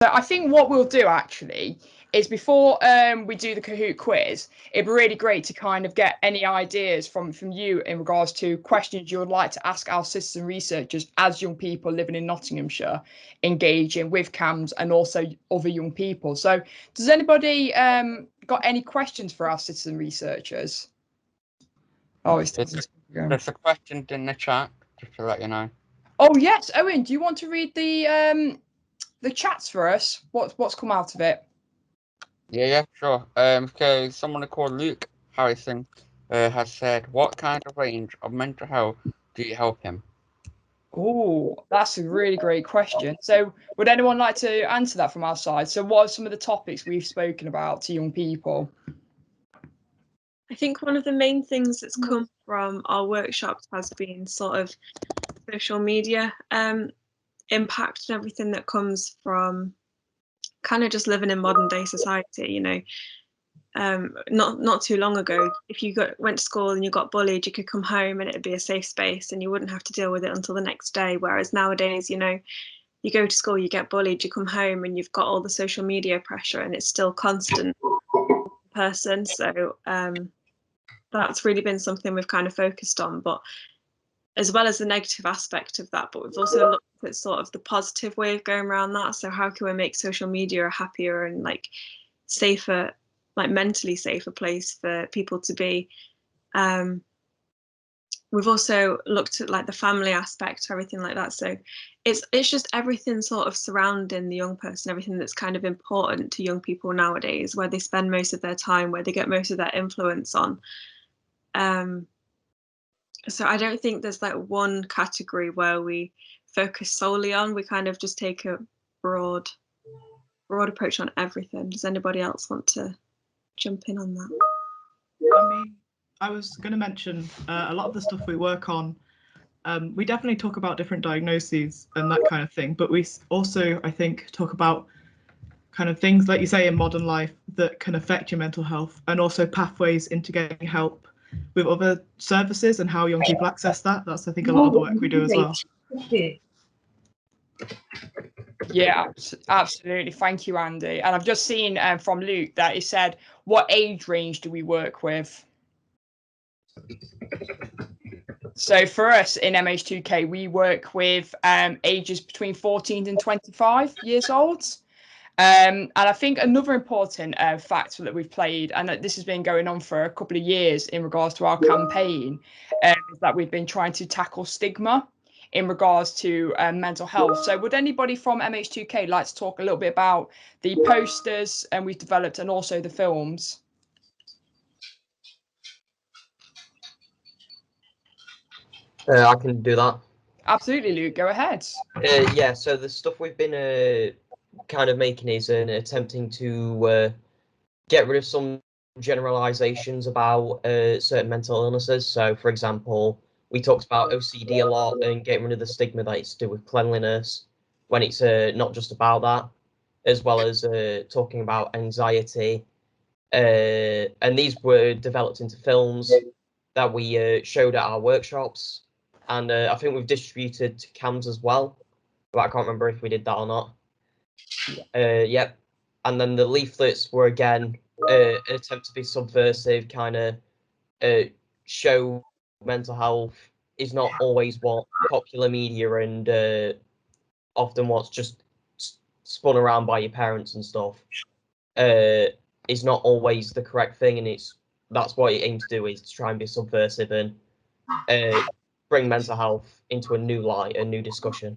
So I think what we'll do actually is before we do the Kahoot quiz, it'd be really great to kind of get any ideas from you in regards to questions you would like to ask our citizen researchers as young people living in Nottinghamshire, engaging with CAMHS and also other young people. So does anybody got any questions for our citizen researchers? Oh, there's a question in the chat, just to let you know. Oh yes, Owen, do you want to read the chats for us? What's come out of it? Yeah, sure. So someone called Luke Harrison has said, what kind of range of mental health do you help him? Oh, that's a really great question. So would anyone like to answer that from our side? So what are some of the topics we've spoken about to young people? I think one of the main things that's come from our workshops has been sort of social media impact and everything that comes from kind of just living in modern day society, you know. Not too long ago, if you went to school and you got bullied, you could come home and it'd be a safe space and you wouldn't have to deal with it until the next day. Whereas nowadays, you know, you go to school, you get bullied, you come home and you've got all the social media pressure and it's still constant person. So that's really been something we've kind of focused on, but as well as the negative aspect of that, but we've also looked at sort of the positive way of going around that. So how can we make social media a happier and like safer, like mentally safer place for people to be? We've also looked at like the family aspect, everything like that. So it's just everything sort of surrounding the young person, everything that's kind of important to young people nowadays, where they spend most of their time, where they get most of their influence on. So I don't think there's like one category where we focus solely on. We kind of just take a broad approach on everything. Does anybody else want to jump in on that? I mean, I was going to mention a lot of the stuff we work on. We definitely talk about different diagnoses and that kind of thing, but we also, I think, talk about kind of things like you say in modern life that can affect your mental health, and also pathways into getting help with other services and how young people access that. That's, I think, a lot of the work we do as well. Yeah, absolutely. Thank you, Andy. And I've just seen from Luke that he said, what age range do we work with? So for us in MH2K, we work with ages between 14 and 25 years old. And I think another important factor that we've played, and that this has been going on for a couple of years in regards to our campaign, is that we've been trying to tackle stigma in regards to mental health. So would anybody from MH2K like to talk a little bit about the posters we've developed and also the films? I can do that. Absolutely, Luke, go ahead. Yeah, so the stuff we've been kind of making is attempting to get rid of some generalizations about certain mental illnesses. So, for example, we talked about OCD a lot and getting rid of the stigma that it's to do with cleanliness, when it's not just about that, as well as talking about anxiety. And these were developed into films that we showed at our workshops. And I think we've distributed to CAMHS as well, but I can't remember if we did that or not. Yep. And then the leaflets were again an attempt to be subversive, kind of show mental health is not always what popular media and often what's just spun around by your parents and stuff is not always the correct thing, and that's what it aims to do, is to try and be subversive and bring mental health into a new light, a new discussion.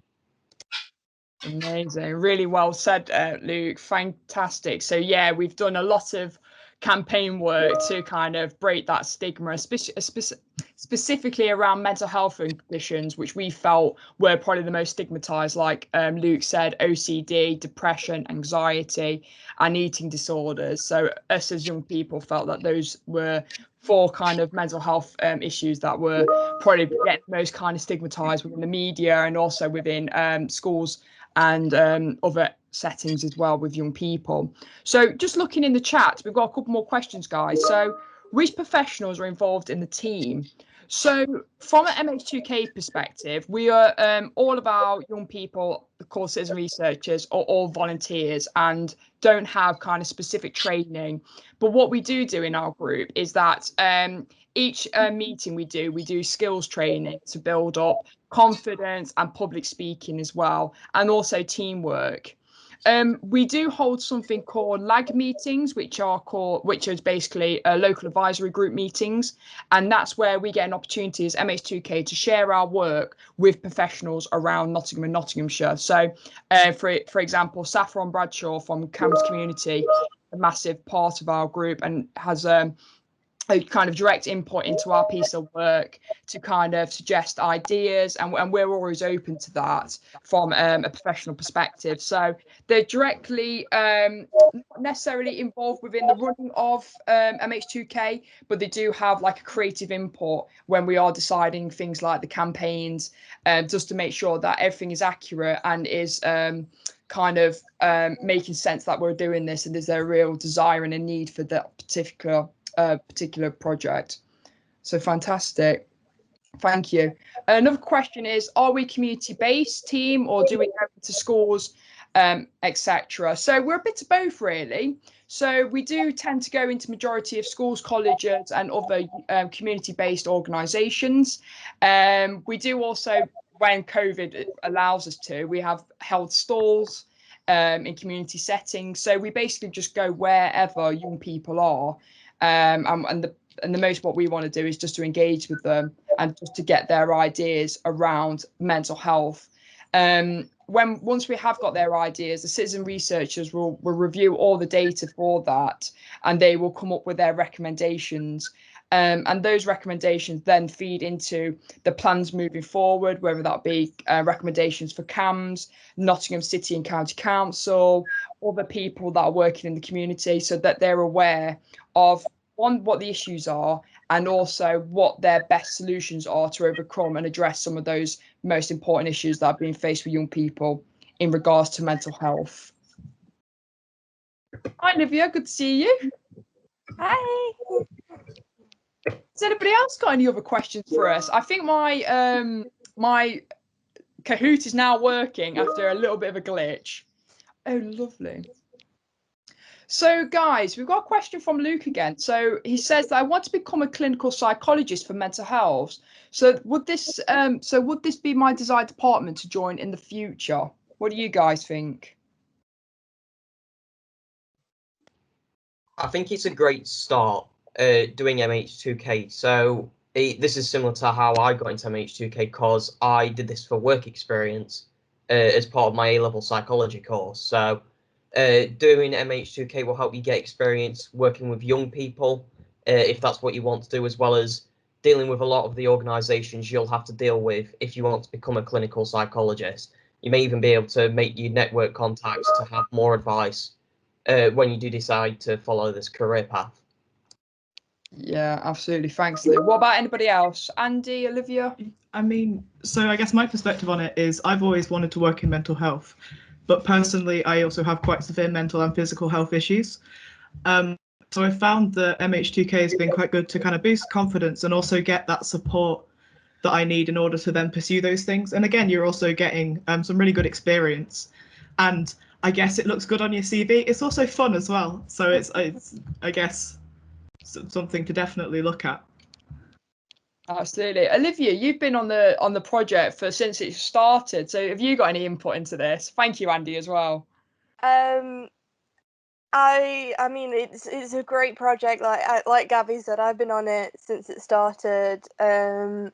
Amazing, really well said, Luke. Fantastic. So yeah, we've done a lot of campaign work to kind of break that stigma, specifically around mental health conditions, which we felt were probably the most stigmatized, like Luke said, OCD, depression, anxiety, and eating disorders. So us as young people felt that those were four kind of mental health issues that were probably getting most kind of stigmatized within the media and also within schools and other settings as well with young people. So just looking in the chat, we've got a couple more questions, guys. So which professionals are involved in the team? So from an MH2K perspective, we are all of our young people, of course, citizen researchers, are all volunteers and don't have kind of specific training. But what we do in our group is that each meeting we do skills training to build up confidence and public speaking as well, and also teamwork. We do hold something called lag meetings, which is basically local advisory group meetings, and that's where we get an opportunity as MH2K to share our work with professionals around Nottingham and Nottinghamshire. So, for example, Saffron Bradshaw from CAMHS Community, a massive part of our group, and has a kind of direct input into our piece of work to kind of suggest ideas, and we're always open to that from a professional perspective. So they're directly not necessarily involved within the running of MH2K, but they do have like a creative input when we are deciding things like the campaigns, just to make sure that everything is accurate and is kind of making sense that we're doing this, and there's a real desire and a need for that particular project. So fantastic. Thank you. Another question is, are we community-based team, or do we go to schools, etc.? So we're a bit of both, really. So we do tend to go into majority of schools, colleges, and other community-based organisations. We do also, when COVID allows us to, we have held stalls in community settings. So we basically just go wherever young people are. And the most what we want to do is just to engage with them and just to get their ideas around mental health. Once we have got their ideas, the citizen researchers will review all the data for that, and they will come up with their recommendations. And those recommendations then feed into the plans moving forward, whether that be recommendations for CAMHS, Nottingham City and County Council, other people that are working in the community, so that they're aware of, one, what the issues are, and also what their best solutions are to overcome and address some of those most important issues that are being faced with young people in regards to mental health. Hi, Olivia, good to see you. Hi. Has anybody else got any other questions for us? I think my my Kahoot is now working after a little bit of a glitch. Oh, lovely. So, guys, we've got a question from Luke again. So he says that I want to become a clinical psychologist for mental health. So would this be my desired department to join in the future? What do you guys think? I think it's a great start doing MH2K. So this is similar to how I got into MH2K, because I did this for work experience as part of my A-level psychology course. So doing MH2K will help you get experience working with young people, if that's what you want to do, as well as dealing with a lot of the organisations you'll have to deal with if you want to become a clinical psychologist. You may even be able to make your network contacts to have more advice when you do decide to follow this career path. Yeah, absolutely. Thanks, Lou. What about anybody else? Andy, Olivia? I mean, so I guess my perspective on it is I've always wanted to work in mental health, but personally, I also have quite severe mental and physical health issues. So I found that MH2K has been quite good to kind of boost confidence and also get that support that I need in order to then pursue those things. And again, you're also getting some really good experience. And I guess it looks good on your CV. It's also fun as well. So it's I guess, something to definitely look at. Absolutely. Olivia, you've been on the project since it started. So have you got any input into this? Thank you, Andy, as well. I mean it's a great project. Like Gabby said, I've been on it since it started. And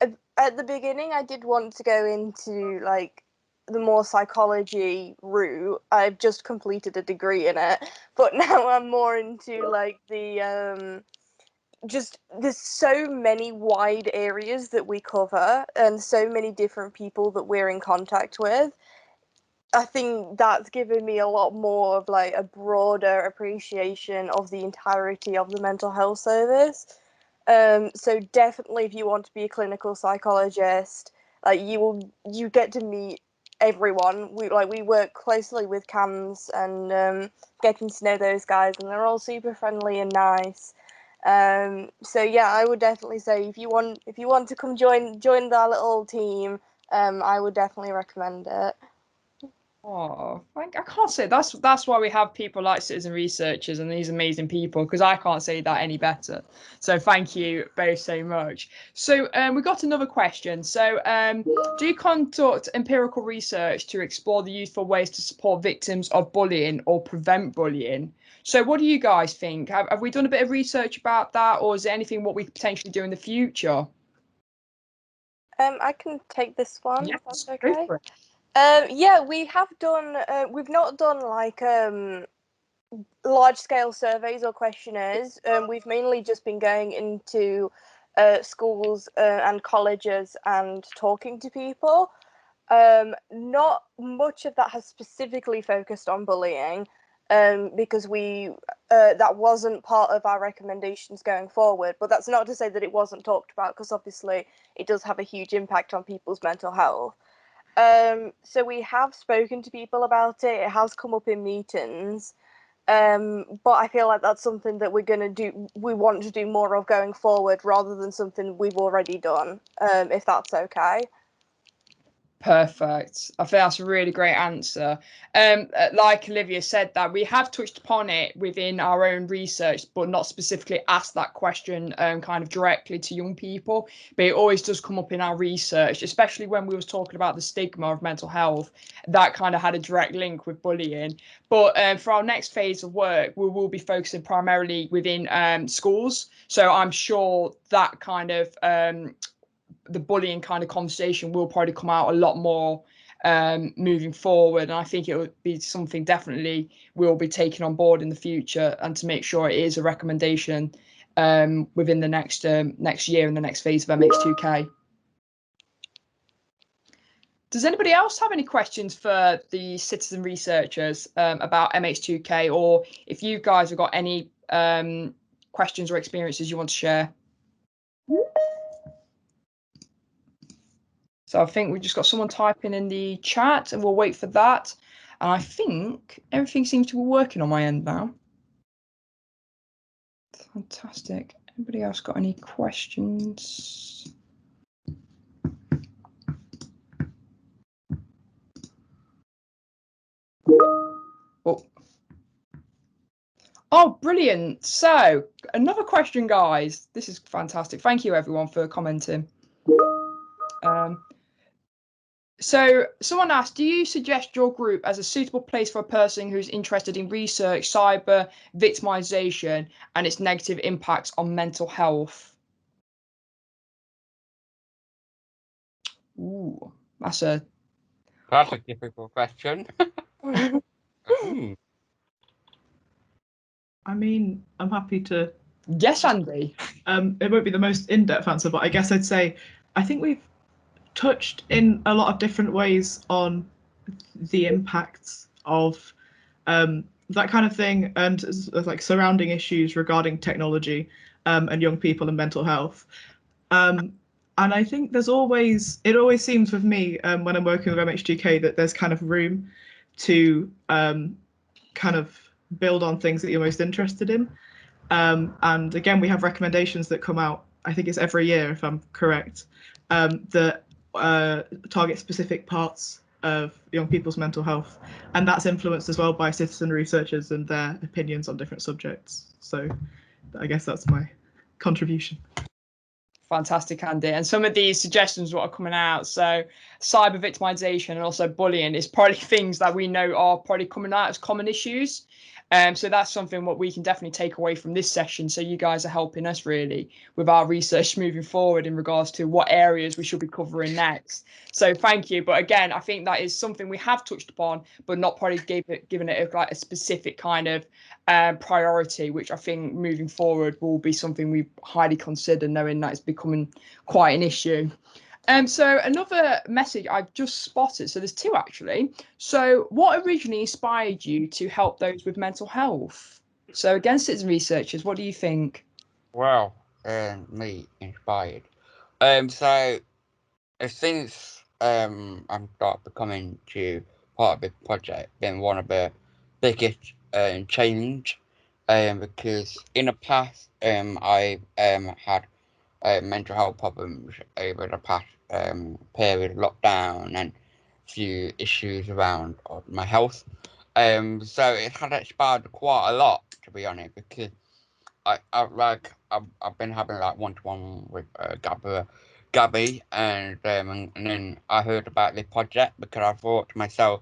at the beginning, I did want to go into like the more psychology route. I've just completed a degree in it, but now I'm more into like the just there's so many wide areas that we cover and so many different people that we're in contact with. I think that's given me a lot more of like a broader appreciation of the entirety of the mental health service. So definitely, if you want to be a clinical psychologist, like you get to meet everyone. We work closely with CAMHS and getting to know those guys, and they're all super friendly and nice. So yeah, I would definitely say if you want to come join our little team, I would definitely recommend it. Oh, I can't say that's why we have people like citizen researchers and these amazing people, because I can't say that any better. So thank you both so much. So we got another question. So do you conduct empirical research to explore the useful ways to support victims of bullying or prevent bullying? So what do you guys think? Have we done a bit of research about that, or is there anything what we could potentially do in the future? I can take this one. Yes, If that's go okay. for it. Yeah, we have done. We've not done like large scale surveys or questionnaires. We've mainly just been going into schools and colleges and talking to people. Not much of that has specifically focused on bullying, because that wasn't part of our recommendations going forward. But that's not to say that it wasn't talked about, because obviously it does have a huge impact on people's mental health. So we have spoken to people about it. It has come up in meetings. But I feel like that's something that we want to do more of going forward, rather than something we've already done, if that's okay. Perfect. I think that's a really great answer. Like Olivia said, that we have touched upon it within our own research, but not specifically asked that question kind of directly to young people. But it always does come up in our research, especially when we was talking about the stigma of mental health. That kind of had a direct link with bullying. But for our next phase of work, we will be focusing primarily within schools. So I'm sure that kind of the bullying kind of conversation will probably come out a lot more moving forward, and I think it would be something definitely we'll be taking on board in the future, and to make sure it is a recommendation within the next year and the next phase of MH2K. Does anybody else have any questions for the citizen researchers about MH2K, or if you guys have got any questions or experiences you want to share? So I think we've just got someone typing in the chat, and we'll wait for that. And I think everything seems to be working on my end now. Fantastic. Anybody else got any questions? Oh, brilliant. So another question, guys. This is fantastic. Thank you, everyone, for commenting. So someone asked, do you suggest your group as a suitable place for a person who's interested in research, cyber victimization, and its negative impacts on mental health? Ooh, that's a difficult question. I mean, I'm happy to. Yes, Andy. It won't be the most in-depth answer, but I guess I'd say I think we've touched in a lot of different ways on the impacts of that kind of thing, and like surrounding issues regarding technology and young people and mental health. And I think it always seems with me when I'm working with MH2K that there's kind of room to kind of build on things that you're most interested in. And again, we have recommendations that come out, I think it's every year, if I'm correct, that target specific parts of young people's mental health. And that's influenced as well by citizen researchers and their opinions on different subjects. So I guess that's my contribution. Fantastic, Andy. And some of these suggestions what are coming out, so cyber victimization and also bullying is probably things that we know are probably coming out as common issues. So that's something what we can definitely take away from this session. So you guys are helping us really with our research moving forward in regards to what areas we should be covering next. So thank you. But again, I think that is something we have touched upon, but not probably given it like a specific kind of priority, which I think moving forward will be something we highly consider, knowing that it's becoming quite an issue. So another message I've just spotted, so there's two actually. So what originally inspired you to help those with mental health? So again, citizen researchers, what do you think? Well, me inspired. So since I'm start becoming part of this project, been one of the biggest change because in the past I had mental health problems over the past period of lockdown and few issues around my health. So it had expired quite a lot, to be honest, because I've been having like one-to-one with Gabby, and then I heard about this project because I thought to myself,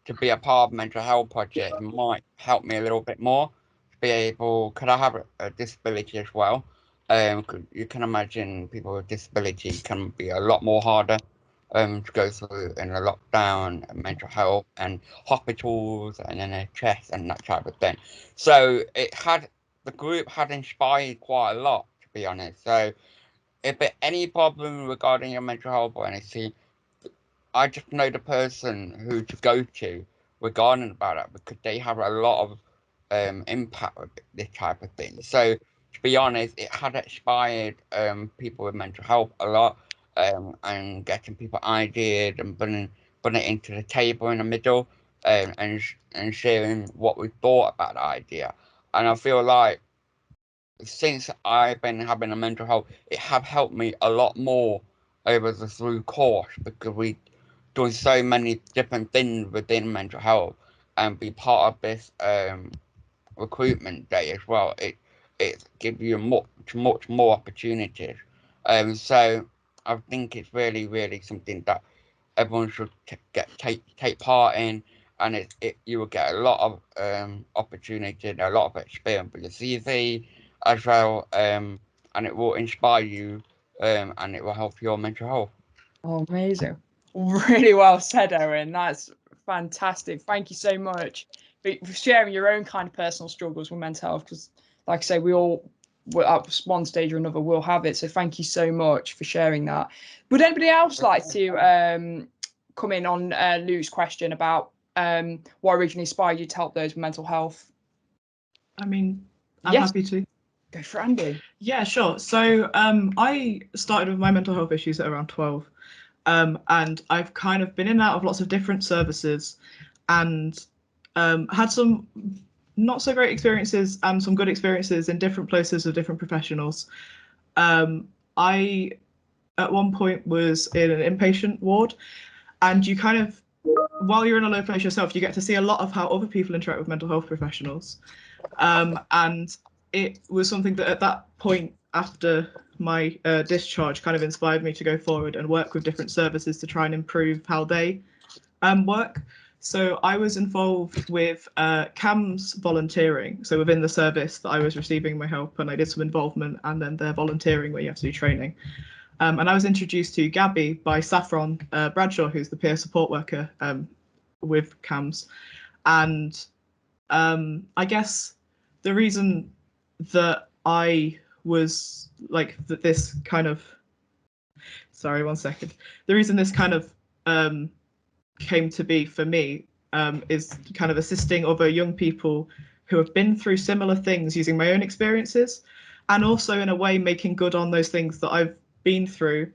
to be a part of a mental health project might help me a little bit more to be able. Could I have a disability as well? You can imagine people with disability can be a lot more harder to go through in a lockdown, and mental health and hospitals and NHS and that type of thing. So the group had inspired quite a lot, to be honest. So if there any problem regarding your mental health or anything, I just know the person who to go to regarding about it because they have a lot of impact with this type of thing. So to be honest, it had inspired people with mental health a lot, and getting people ideas and putting it into the table in the middle, and sharing what we thought about the idea. And I feel like since I've been having a mental health, it have helped me a lot more over the through course because we doing so many different things within mental health and be part of this recruitment day as well. It gives you much more opportunities. So I think it's really something that everyone should take part in, and you will get a lot of opportunity, a lot of experience with your CV as well, and it will inspire you, and it will help your mental health. Oh, amazing. Really well said, Owen. That's fantastic. Thank you so much for sharing your own kind of personal struggles with mental health, because like I say, we all at one stage or another will have it. So thank you so much for sharing that. Would anybody else like to come in on Luke's question about what originally inspired you to help those with mental health? I mean, I'm Yes. happy to. Go for Andy. Yeah, sure. So I started with my mental health issues at around 12. And I've kind of been in and out of lots of different services and had some not so great experiences and some good experiences in different places with different professionals. I, at one point, was in an inpatient ward, and you kind of, while you're in a low place yourself, you get to see a lot of how other people interact with mental health professionals. And it was something that at that point, after my discharge, kind of inspired me to go forward and work with different services to try and improve how they work. So I was involved with CAMHS volunteering. So within the service that I was receiving my help, and I did some involvement, and then their volunteering where you have to do training. And I was introduced to Gabby by Saffron Bradshaw, who's the peer support worker with CAMHS. And I guess the reason that I was like this kind of, sorry, 1 second. The reason this kind of came to be for me is kind of assisting other young people who have been through similar things using my own experiences, and also in a way making good on those things that I've been through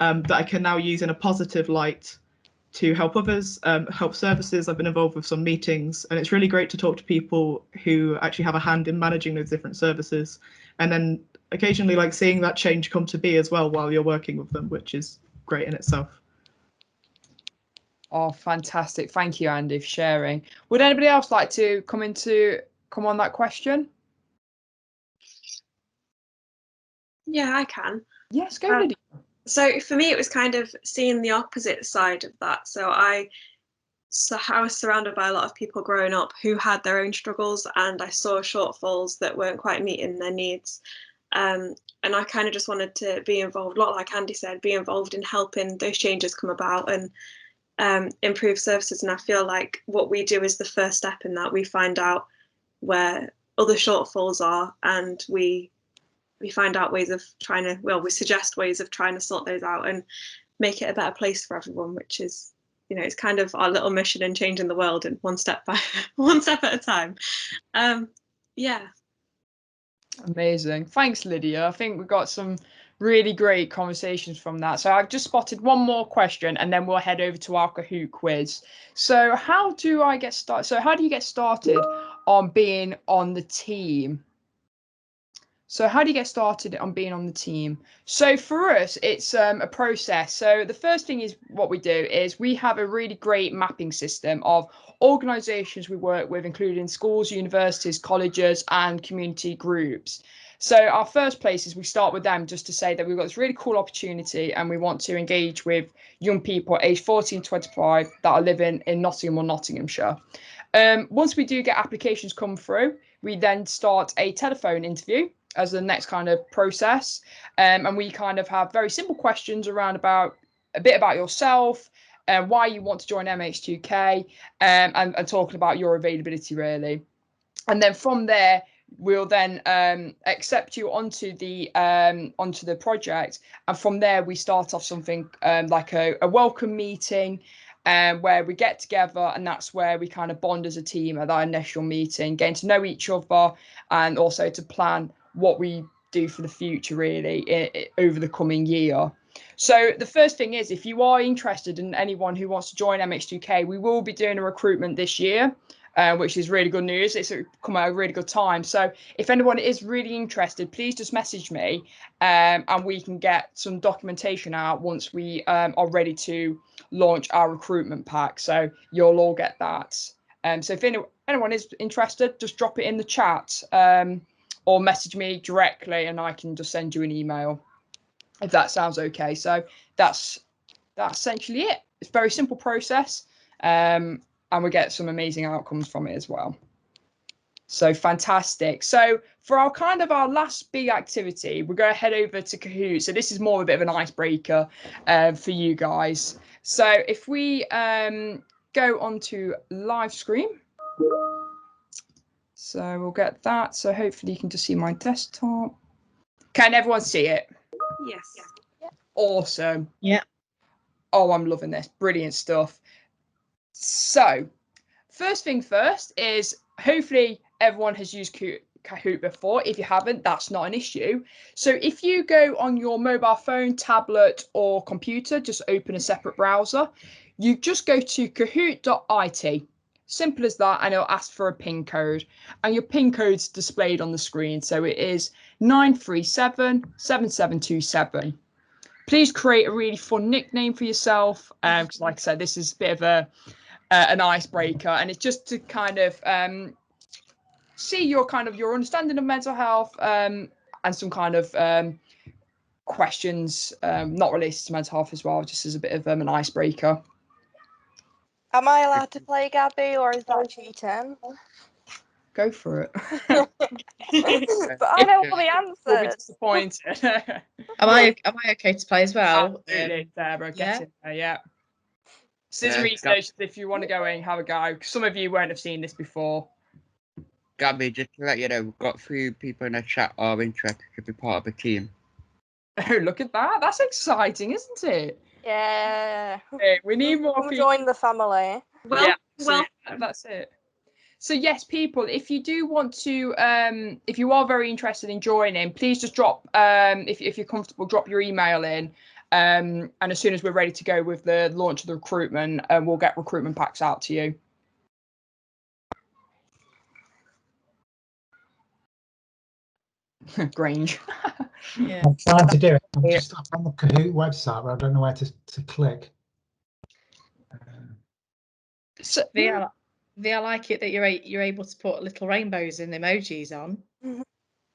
that I can now use in a positive light to help others, help services. I've been involved with some meetings, and it's really great to talk to people who actually have a hand in managing those different services, and then occasionally like seeing that change come to be as well while you're working with them, which is great in itself. Oh, fantastic. Thank you, Andy, for sharing. Would anybody else like to come on that question? Yeah, I can. Yes, go, Lydia. So for me, it was kind of seeing the opposite side of that. So I was surrounded by a lot of people growing up who had their own struggles, and I saw shortfalls that weren't quite meeting their needs. And I kind of just wanted to be involved, a lot like Andy said, be involved in helping those changes come about and improve services. And I feel like what we do is the first step in that. We find out where other shortfalls are, and we find out ways of trying to, we suggest ways of trying to sort those out and make it a better place for everyone, which is, it's kind of our little mission in changing the world, and one step at a time. Yeah. Amazing. Thanks, Lydia. I think we got some really great conversations from that. So I've just spotted one more question, and then we'll head over to our Kahoot quiz. So how do you get started on being on the team. So how do you get started on being on the team? So for us, it's a process. So the first thing is what we do is we have a really great mapping system of organisations we work with, including schools, universities, colleges, and community groups. So our first place is we start with them just to say that we've got this really cool opportunity and we want to engage with young people aged 14 to 25 that are living in Nottingham or Nottinghamshire. Once we do get applications come through, we then start a telephone interview as the next kind of process. And we kind of have very simple questions around about a bit about yourself and why you want to join MH2K and talking about your availability really. And then from there, we'll then accept you onto the project. And from there, we start off something like a welcome meeting where we get together, and that's where we kind of bond as a team at that initial meeting, getting to know each other and also to plan what we do for the future really over the coming year. So the first thing is, if you are interested in anyone who wants to join MH2K, we will be doing a recruitment this year, which is really good news. It's come at a really good time. So if anyone is really interested, please just message me and we can get some documentation out once we are ready to launch our recruitment pack. So you'll all get that. So if anyone is interested, just drop it in the chat or message me directly and I can just send you an email if that sounds okay. So that's essentially it. It's a very simple process. And we get some amazing outcomes from it as well. So fantastic. So for our last big activity, we're going to head over to Kahoot. So this is more of a bit of an icebreaker for you guys. So if we go onto live screen. So we'll get that. So hopefully you can just see my desktop. Can everyone see it? Yes. Awesome. Yeah. Oh, I'm loving this. Brilliant stuff. So first thing first is hopefully everyone has used Kahoot before. If you haven't, that's not an issue. So if you go on your mobile phone, tablet or computer, just open a separate browser. You just go to kahoot.it. Simple as that, and it'll ask for a PIN code. And your PIN code's displayed on the screen. So it is 9377727. Please create a really fun nickname for yourself. Because like I said, this is a bit of an icebreaker, and it's just to kind of see your understanding of mental health and some kind of questions not related to mental health as well, just as a bit of an icebreaker. Am I allowed to play, Gabby, or is that cheating? Go for it. But I know all the We'll be answers. disappointed. Am I okay to play as well? Absolutely, Sarah. yeah. Get in there, yeah. Scissor research if you want to go and have a go. Some of you won't have seen this before. Gabby, just to let you know, we've got a few people in the chat are interested to be part of a team. Oh, look at that. That's exciting, isn't it? Yeah. Okay, we need more Come people. join the family. Well, That's it. So yes, people, if you do want to, if you are very interested in joining, please just drop, if you're comfortable, drop your email in. And as soon as we're ready to go with the launch of the recruitment, we'll get recruitment packs out to you. Grange. Yeah. I'm trying to do it. I'm just up on the Kahoot website, but I don't know where to click. So, I like it that you're able to put little rainbows and emojis on.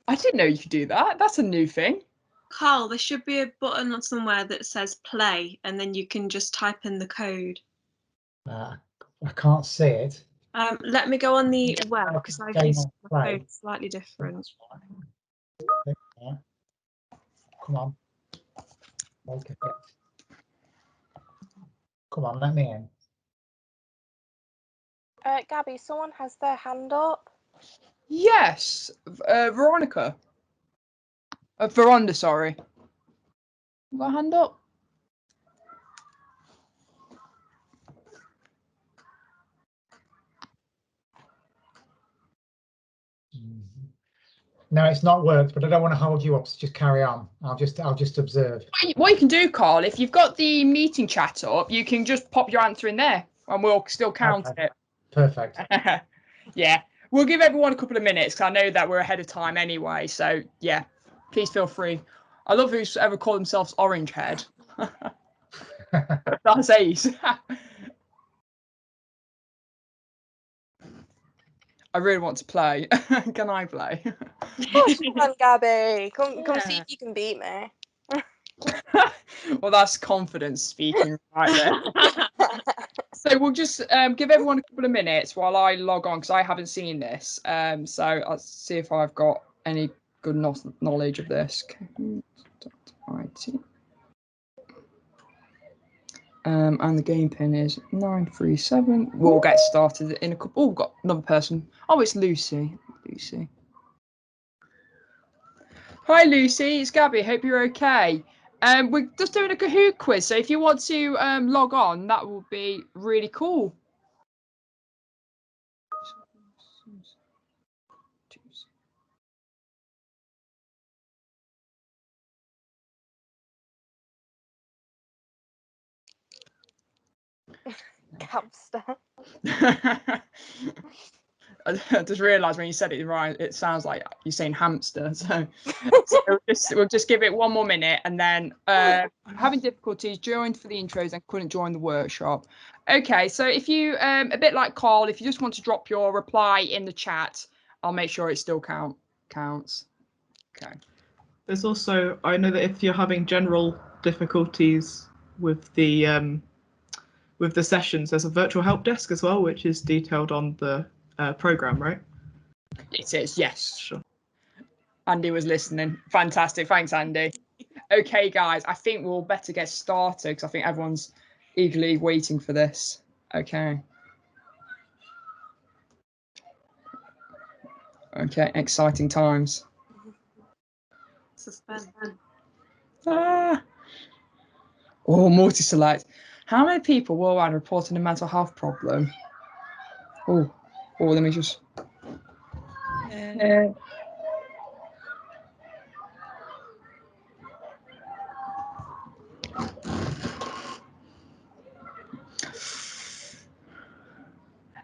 I didn't know you could do that. That's a new thing. Carl, there should be a button on somewhere that says play, and then you can just type in the code. I can't see it. Let me go on the web because I've used my code slightly different. Come on. Okay. Come on, let me in. Gabby, someone has their hand up. Yes, Veronica. Veronda, sorry. You got a hand up? No, it's not worked, but I don't want to hold you up, so just carry on. I'll just observe. What you can do, Carl, if you've got the meeting chat up, you can just pop your answer in there and we'll still count it. Perfect. Yeah. We'll give everyone a couple of minutes because I know that we're ahead of time anyway. So yeah, please feel free. I love who's ever called themselves Orange Head. That's ace. I really want to play. Can I play? Of course you can, Gabby. Come see Yeah. if you can beat me. Well, that's confidence speaking right there. So we'll just give everyone a couple of minutes while I log on because I haven't seen this. So I'll see if I've got any good knowledge of this. And the game pin is 937. We'll get started in a couple. Oh, we've got another person. Oh, it's Lucy. Lucy. Hi, Lucy. It's Gabby. Hope you're okay. We're just doing a Kahoot quiz. So if you want to log on, that will be really cool. Hamster. I just realised when you said it right, it sounds like you're saying hamster. So we'll just give it one more minute, and then having difficulties joined for the intros and couldn't join the workshop. Okay, so if you a bit like Carl, if you just want to drop your reply in the chat, I'll make sure it still counts. Okay. There's also, I know that if you're having general difficulties with the sessions, there's a virtual help desk as well, which is detailed on the program, right? It is, yes. Sure. Andy was listening. Fantastic. Thanks, Andy. Okay, guys, I think we'll better get started because I think everyone's eagerly waiting for this. Okay. Okay, exciting times. Suspense. Ah. Oh, multi-select. How many people worldwide reporting a mental health problem? Oh, let me just.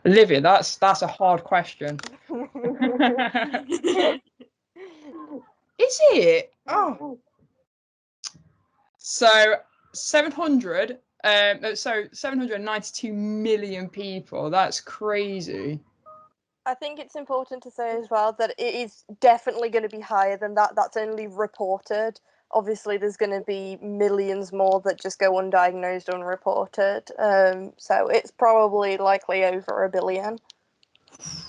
Olivia, that's a hard question. Is it? Oh. So 792 million people. That's crazy. I think it's important to say as well that it is definitely going to be higher than that. That's only reported. Obviously, there's going to be millions more that just go undiagnosed, unreported. So it's probably likely over 1 billion.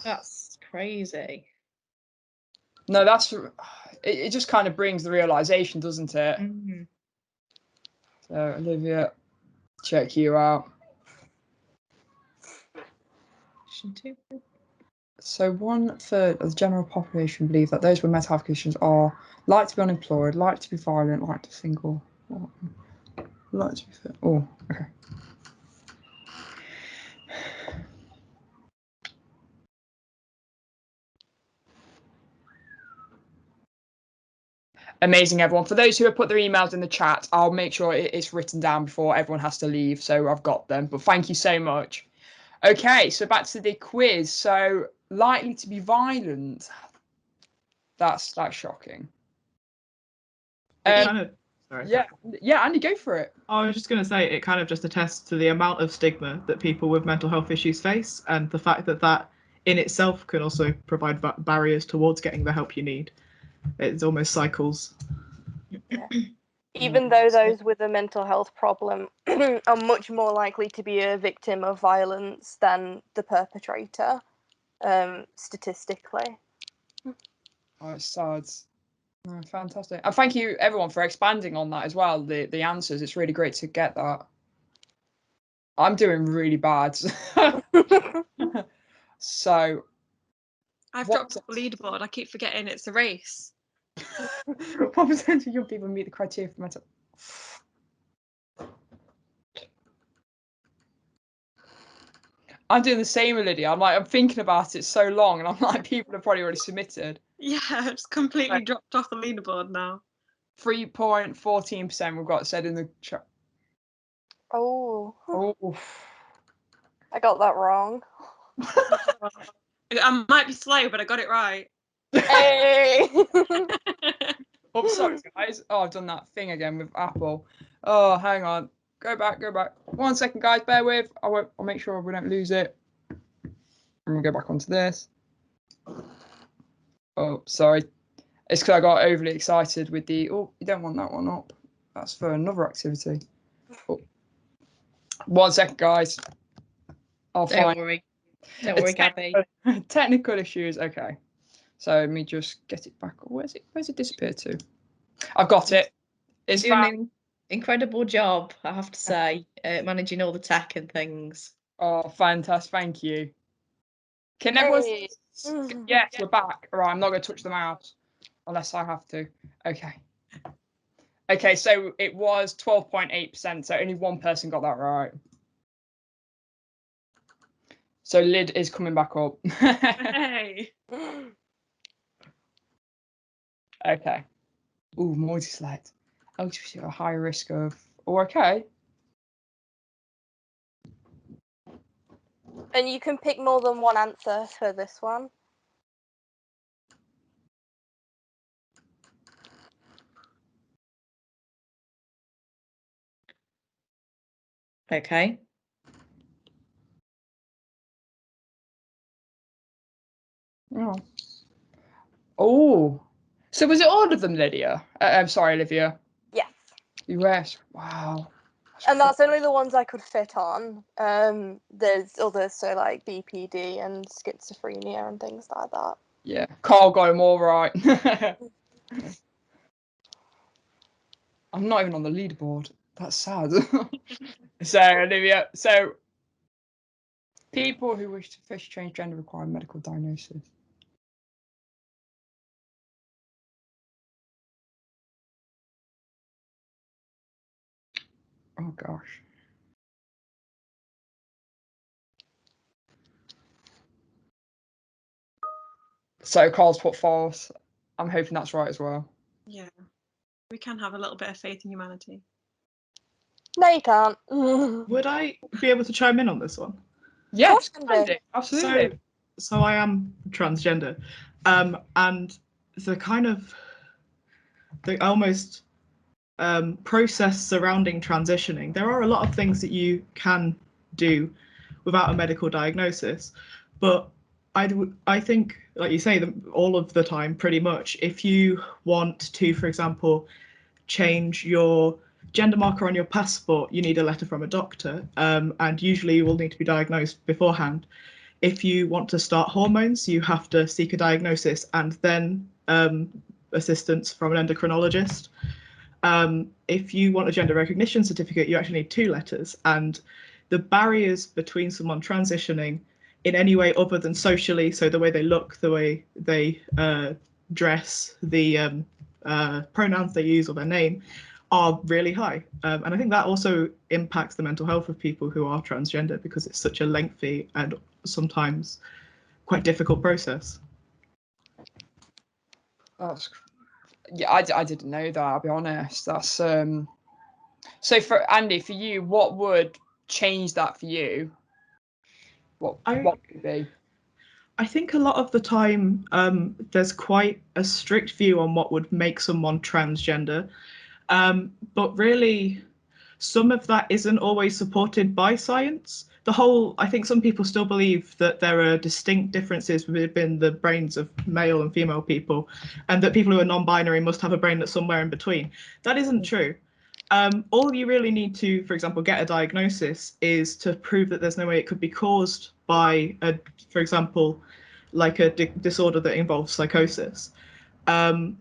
That's crazy. No, it just kind of brings the realization, doesn't it? Mm-hmm. So Olivia, check you out. So 1/3 of the general population believe that those with mental health conditions are like to be unemployed, like to be violent, like to single, like to be fit. Oh, okay. Amazing, everyone. For those who have put their emails in the chat, I'll make sure it's written down before everyone has to leave, so I've got them. But thank you so much. Okay, so back to the quiz. So likely to be violent. That's shocking. Sorry. Yeah, Andy, go for it. I was just going to say it kind of just attests to the amount of stigma that people with mental health issues face, and the fact that that in itself can also provide barriers towards getting the help you need. It's almost cycles. Yeah. Even though those with a mental health problem are much more likely to be a victim of violence than the perpetrator, statistically. Oh, it's sad. No, fantastic. And thank you, everyone, for expanding on that as well, the answers. It's really great to get that. I'm doing really bad. So I've dropped off the leaderboard. I keep forgetting it's a race. what percentage of young people meet the criteria for mental? I'm doing the same, Lydia. I'm thinking about it so long, and I'm like, people have probably already submitted. Yeah, it's completely dropped off the leaderboard now. 3.14% we've got said in the chat. Oh. Oh. I got that wrong. I might be slow, but I got it right. Hey. Oh, sorry, guys. Oh, I've done that thing again with Apple. Oh, hang on. Go back. 1 second, guys. Bear with. I'll make sure we don't lose it. I'm gonna go back onto this. Oh, sorry. It's because I got overly excited with the. Oh, you don't want that one up. That's for another activity. Oh. 1 second, guys. I'll Don't find. worry. Don't worry, Gabby. Technical issues. Okay. So let me just get it back. Where's it disappeared to? I've got it. It's You're doing found. an incredible job, I have to say, managing all the tech and things. Oh, fantastic. Thank you. Can everyone? Hey. Yes, we're back. All right, I'm not going to touch the mouse unless I have to. Okay. Okay, so it was 12.8%, so only one person got that right. So lid is coming back up. Hey. Okay. Ooh, multi-select. Oh, just a high risk of. Oh, okay. And you can pick more than one answer for this one. Okay. Oh. Oh. So was it all of them, Lydia? I'm sorry, Olivia. Yes. US. Wow. And that's only the ones I could fit on. There's others, so like BPD and schizophrenia and things like that. Yeah. Carl got them all right. I'm not even on the leaderboard. That's sad. So, Olivia, people who wish to fish change gender require medical diagnosis. Oh, gosh. So, Carl's put false. I'm hoping that's right as well. Yeah. We can have a little bit of faith in humanity. No, you can't. Would I be able to chime in on this one? Yes, Of course you can do. absolutely. So I am transgender, and the kind of the almost process surrounding transitioning. There are a lot of things that you can do without a medical diagnosis, but I think, like you say, all of the time, pretty much, if you want to, for example, change your gender marker on your passport, you need a letter from a doctor, and usually you will need to be diagnosed beforehand. If you want to start hormones, you have to seek a diagnosis and then assistance from an endocrinologist. If you want a gender recognition certificate, you actually need 2 letters. And the barriers between someone transitioning in any way other than socially, so the way they look, the way they dress, the pronouns they use or their name, are really high. And I think that also impacts the mental health of people who are transgender because it's such a lengthy and sometimes quite difficult process. That's, yeah, I didn't know that, I'll be honest. That's so for Andy, for you, what would change that for you? What would it be? I think a lot of the time there's quite a strict view on what would make someone transgender, but really some of that isn't always supported by science. I think some people still believe that there are distinct differences within the brains of male and female people, and that people who are non-binary must have a brain that's somewhere in between. That isn't true. All you really need to, for example, get a diagnosis is to prove that there's no way it could be caused by, for example, like a disorder that involves psychosis. But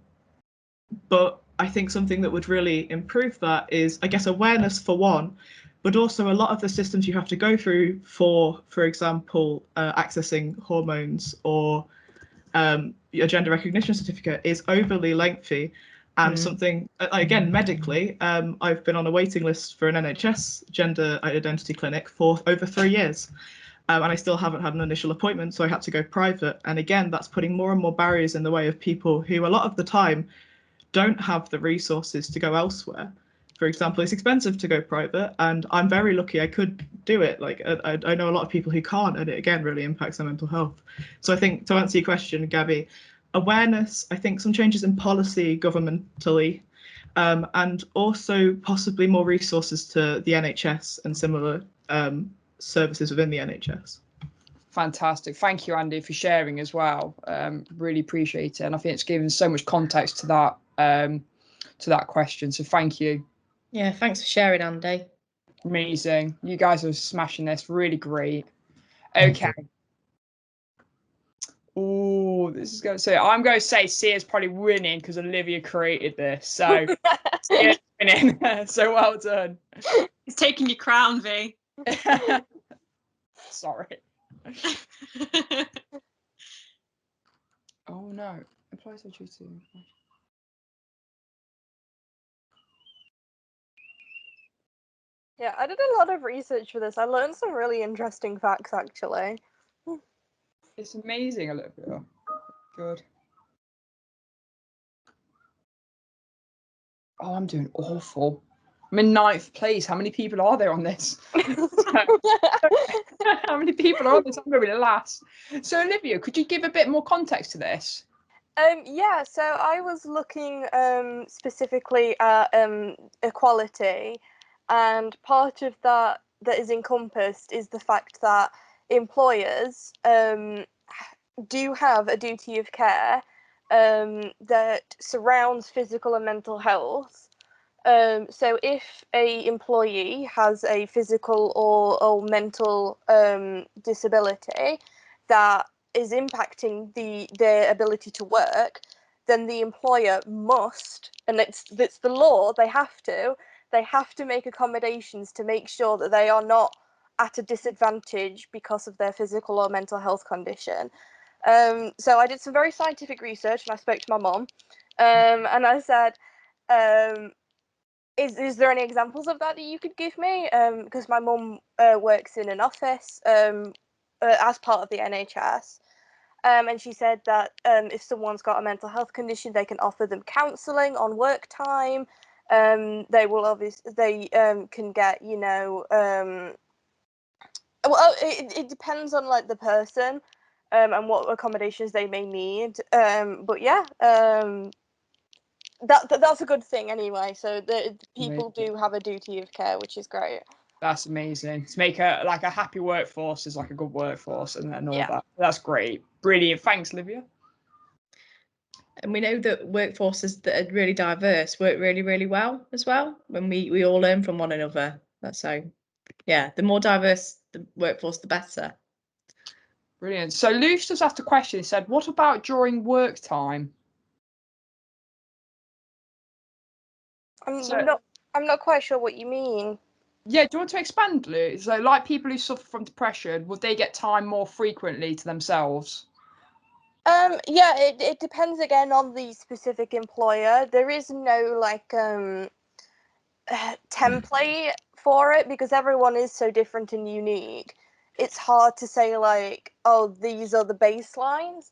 I think something that would really improve that is, I guess, awareness for one, but also a lot of the systems you have to go through for example, accessing hormones or a gender recognition certificate is overly lengthy. And something, again, medically, I've been on a waiting list for an NHS gender identity clinic for over 3 years. And I still haven't had an initial appointment, so I had to go private. And again, that's putting more and more barriers in the way of people who a lot of the time don't have the resources to go elsewhere. for example, it's expensive to go private, and I'm very lucky I could do it. Like I know a lot of people who can't, and it again really impacts their mental health. So I think, to answer your question, Gabby, awareness, I think some changes in policy governmentally, and also possibly more resources to the NHS and similar services within the NHS. Fantastic. Thank you, Andy, for sharing as well. Really appreciate it. And I think it's given so much context to that question. So thank you. Yeah, thanks for sharing, Andy. Amazing. You guys are smashing this. Really great. Okay. Oh, this is going to say, I'm going to say Sia's probably winning because Olivia created this. So Sia's winning. So well done. He's taking your crown, V. Sorry. Oh no. Employees are due to. Yeah, I did a lot of research for this. I learned some really interesting facts, actually. It's amazing, Olivia. Good. Oh, I'm doing awful. I'm in 9th place. How many people are there on this? How many people are on this? I'm going to be last. So, Olivia, could you give a bit more context to this? Yeah, so I was looking specifically at equality, and part of that is encompassed is the fact that employers do have a duty of care that surrounds physical and mental health. So if a employee has a physical or mental disability that is impacting their ability to work, then the employer must, and it's the law, they have to make accommodations to make sure that they are not at a disadvantage because of their physical or mental health condition. So I did some very scientific research, and I spoke to my mom, and I said, is there any examples of that you could give me? Because my mum works in an office as part of the NHS. And she said that if someone's got a mental health condition, they can offer them counselling on work time. They can get, well, it depends on like the person and what accommodations they may need. But yeah, that's a good thing anyway. So the people do have a duty of care, which is great. That's amazing. To make a happy workforce is like a good workforce, and all Yeah. that. That's great. Brilliant. Thanks, Olivia. And we know that workforces that are really diverse work really, really well as well. When we all learn from one another. So, yeah, the more diverse the workforce, the better. Brilliant. So Luce just asked a question. He said, "What about during work time?" I'm not quite sure what you mean. Yeah, do you want to expand, Luke? So, like people who suffer from depression, would they get time more frequently to themselves? Yeah, it depends again on the specific employer. There is no like template for it because everyone is so different and unique. It's hard to say like, oh, these are the baselines.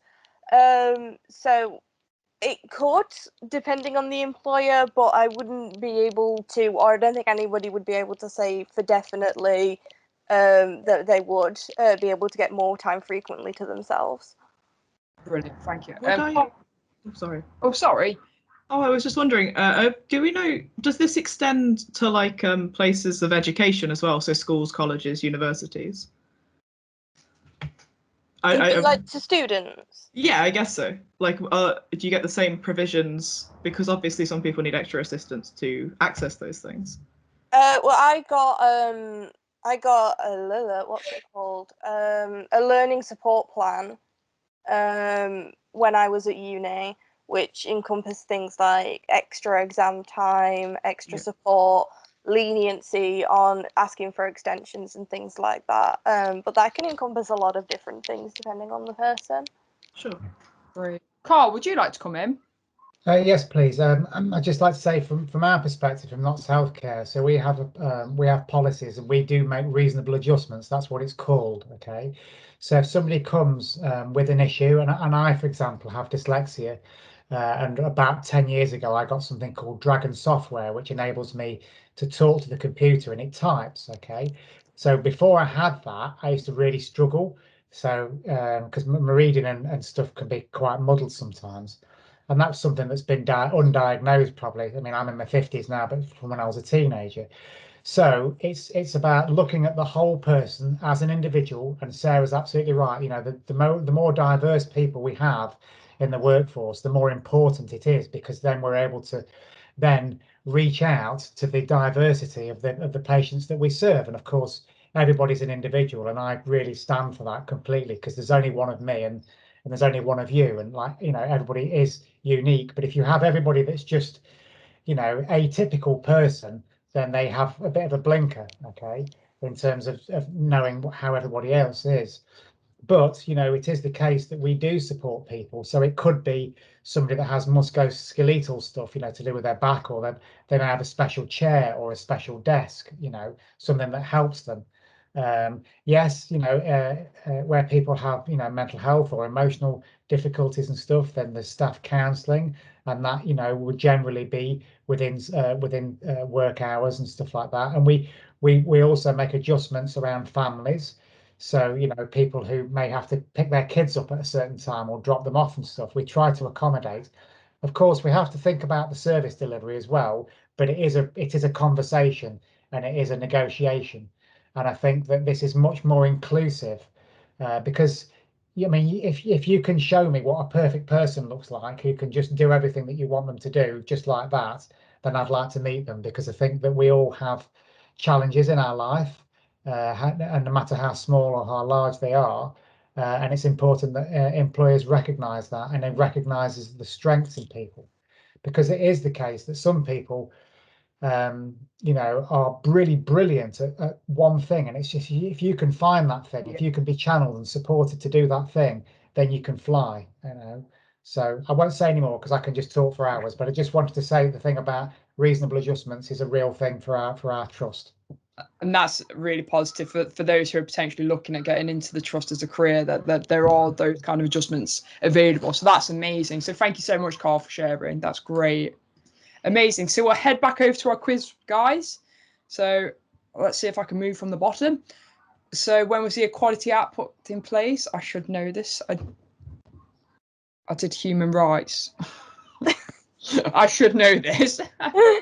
So it could, depending on the employer, but I wouldn't be able to, or I don't think anybody would be able to say for definitely that they would be able to get more time frequently to themselves. Brilliant, thank you. Sorry. Oh, sorry. Oh, I was just wondering, do we know, does this extend to like places of education as well? So schools, colleges, universities? Like to students? Yeah, I guess so. Like, do you get the same provisions? Because obviously some people need extra assistance to access those things. Well, I got a what's it called? A learning support plan when I was at uni, which encompassed things like extra exam time, extra support, leniency on asking for extensions and things like that. But that can encompass a lot of different things depending on the person. Sure. Great. Carl, would you like to come in? Yes, please. I'd just like to say from our perspective, from Notts Healthcare, so we have policies and we do make reasonable adjustments. That's what it's called. Okay, so if somebody comes with an issue, and I, for example, have dyslexia, And about 10 years ago, I got something called Dragon software, which enables me to talk to the computer and it types. Okay. So before I had that, I used to really struggle. So because my reading and stuff can be quite muddled sometimes. And that's something that's been undiagnosed probably. I mean, I'm in my 50s now, but from when I was a teenager. So it's about looking at the whole person as an individual. And Sarah's absolutely right. You know, the more diverse people we have in the workforce, the more important it is, because then we're able to then reach out to the diversity of the patients that we serve. And of course, everybody's an individual, and I really stand for that completely, because there's only one of me and there's only one of you, and like, you know, everybody is unique. But if you have everybody that's just, you know, a typical person, then they have a bit of a blinker, okay, in terms of knowing how everybody else is. But, you know, it is the case that we do support people. So it could be somebody that has musculoskeletal stuff, you know, to do with their back, or they may have a special chair or a special desk, you know, something that helps them. Yes, you know, where people have, you know, mental health or emotional difficulties and stuff, then there's staff counselling, and that, you know, would generally be within work hours and stuff like that. And we also make adjustments around families. So, you know, people who may have to pick their kids up at a certain time or drop them off and stuff, we try to accommodate. Of course, we have to think about the service delivery as well, but it is a conversation and it is a negotiation. And I think that this is much more inclusive, because, I mean, if you can show me what a perfect person looks like, who can just do everything that you want them to do just like that, then I'd like to meet them, because I think that we all have challenges in our life, and no matter how small or how large they are. And it's important that employers recognise that, and they recognise the strengths in people, because it is the case that some people, you know, are really brilliant at one thing, and it's just, if you can find that thing, if you can be channeled and supported to do that thing, then you can fly, you know. So I won't say anymore because I can just talk for hours, but I just wanted to say the thing about reasonable adjustments is a real thing for our trust. And that's really positive for those who are potentially looking at getting into the trust as a career, that there are those kind of adjustments available. So that's amazing. So thank you so much, Carl, for sharing. That's great. Amazing. So we'll head back over to our quiz, guys. So let's see if I can move from the bottom. So when was the Equality Act put in place? I should know this. I did human rights. I should know this. I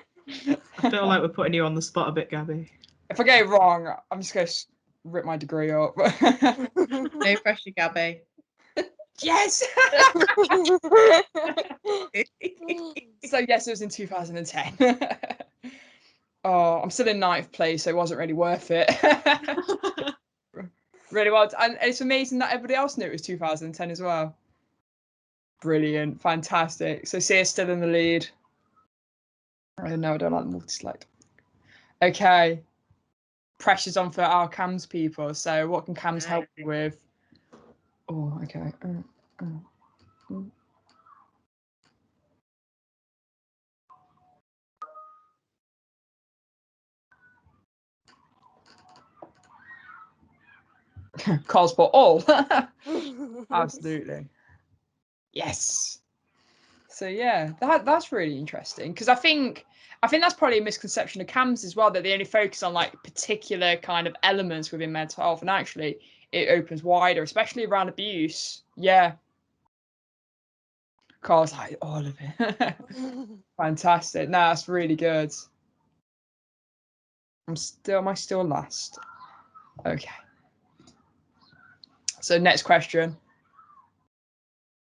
feel like we're putting you on the spot a bit, Gabby. If I get it wrong, I'm just going to rip my degree up. No pressure, Gabby. Yes! So yes, it was in 2010. Oh, I'm still in 9th place, so it wasn't really worth it. Really well. And it's amazing that everybody else knew it was 2010 as well. Brilliant. Fantastic. So Sia's still in the lead. Oh, no, I don't like the multi-select. Okay. Pressure's on for our CAMHS people. So what can CAMHS help you with? Oh, okay. Calls for all. Absolutely. Yes. So yeah, that's really interesting, because I think that's probably a misconception of CAMHS as well, that they only focus on like particular kind of elements within mental health, and actually it opens wider, especially around abuse. Yeah. Carl's like all of it. Fantastic. No, that's really good. Am I still last? Okay. So next question.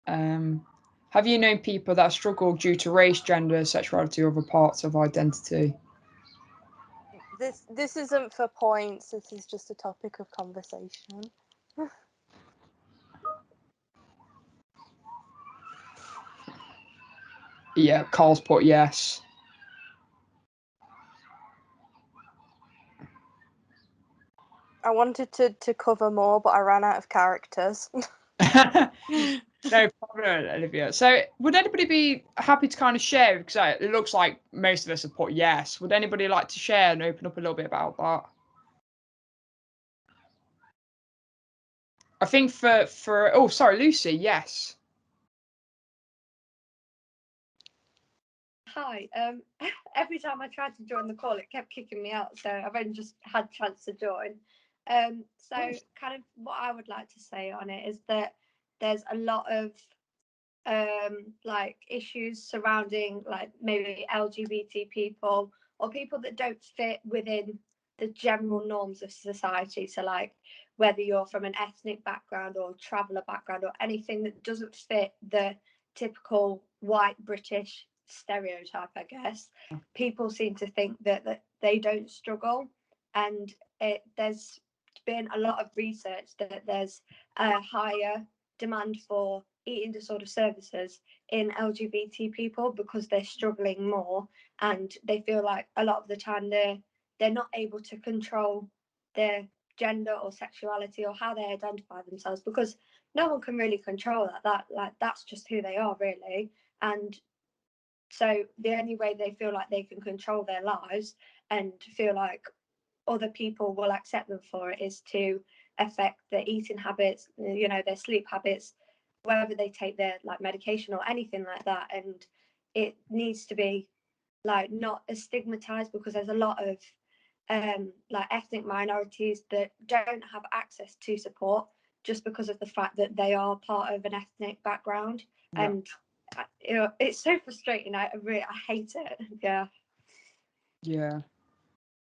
Have you known people that struggle due to race, gender, sexuality, or other parts of identity? This isn't for points. This is just a topic of conversation. Yeah, Carl's put yes. I wanted to cover more, but I ran out of characters. No problem, Olivia. So would anybody be happy to kind of share, because it looks like most of us have put yes. Would anybody like to share and open up a little bit about that? I think for oh, sorry, Lucy, yes. Hi. Every time I tried to join the call, it kept kicking me out, so I've only just had a chance to join. So kind of what I would like to say on it is that there's a lot of like issues surrounding like maybe LGBT people or people that don't fit within the general norms of society. So like whether you're from an ethnic background or traveller background or anything that doesn't fit the typical white British stereotype, I guess, people seem to think that they don't struggle. And there's been a lot of research that there's a higher demand for eating disorder services in LGBT people because they're struggling more, and they feel like a lot of the time they're not able to control their gender or sexuality or how they identify themselves, because no one can really control that like that's just who they are really. And so the only way they feel like they can control their lives and feel like other people will accept them for it is to affect their eating habits, you know, their sleep habits, whether they take their like medication or anything like that. And it needs to be like not as stigmatized, because there's a lot of like ethnic minorities that don't have access to support just because of the fact that they are part of an ethnic background. Yeah. And you know, it's so frustrating. I hate it. Yeah.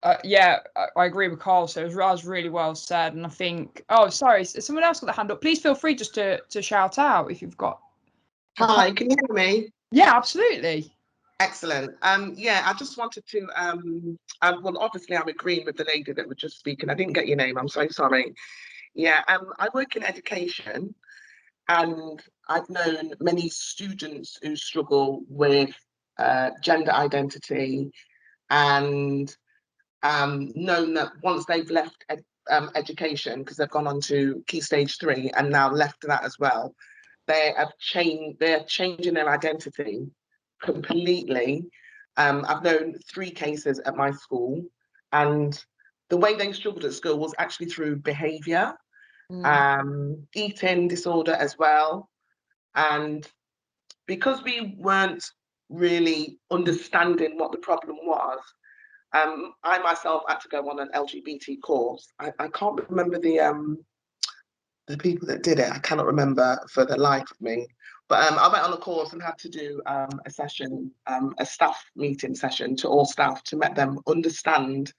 I agree with Carl. So it was really well said. And I think, oh, sorry, someone else got the hand up. Please feel free just to shout out if you've got. Hi, can you hear me? Yeah, absolutely. Excellent. Yeah, I just wanted to, well, obviously I'm agreeing with the lady that was just speaking. I didn't get your name, I'm so sorry. Yeah, I work in education, and I've known many students who struggle with gender identity, and known that once they've left education, because they've gone on to Key Stage 3 and now left that as well, they're changing their identity completely. I've known 3 cases at my school, and the way they struggled at school was actually through behaviour, eating disorder as well. And because we weren't really understanding what the problem was, I myself had to go on an LGBT course. I can't remember the people that did it. I cannot remember for the life of me. But I went on a course and had to do a session, a staff meeting session to all staff to make them understand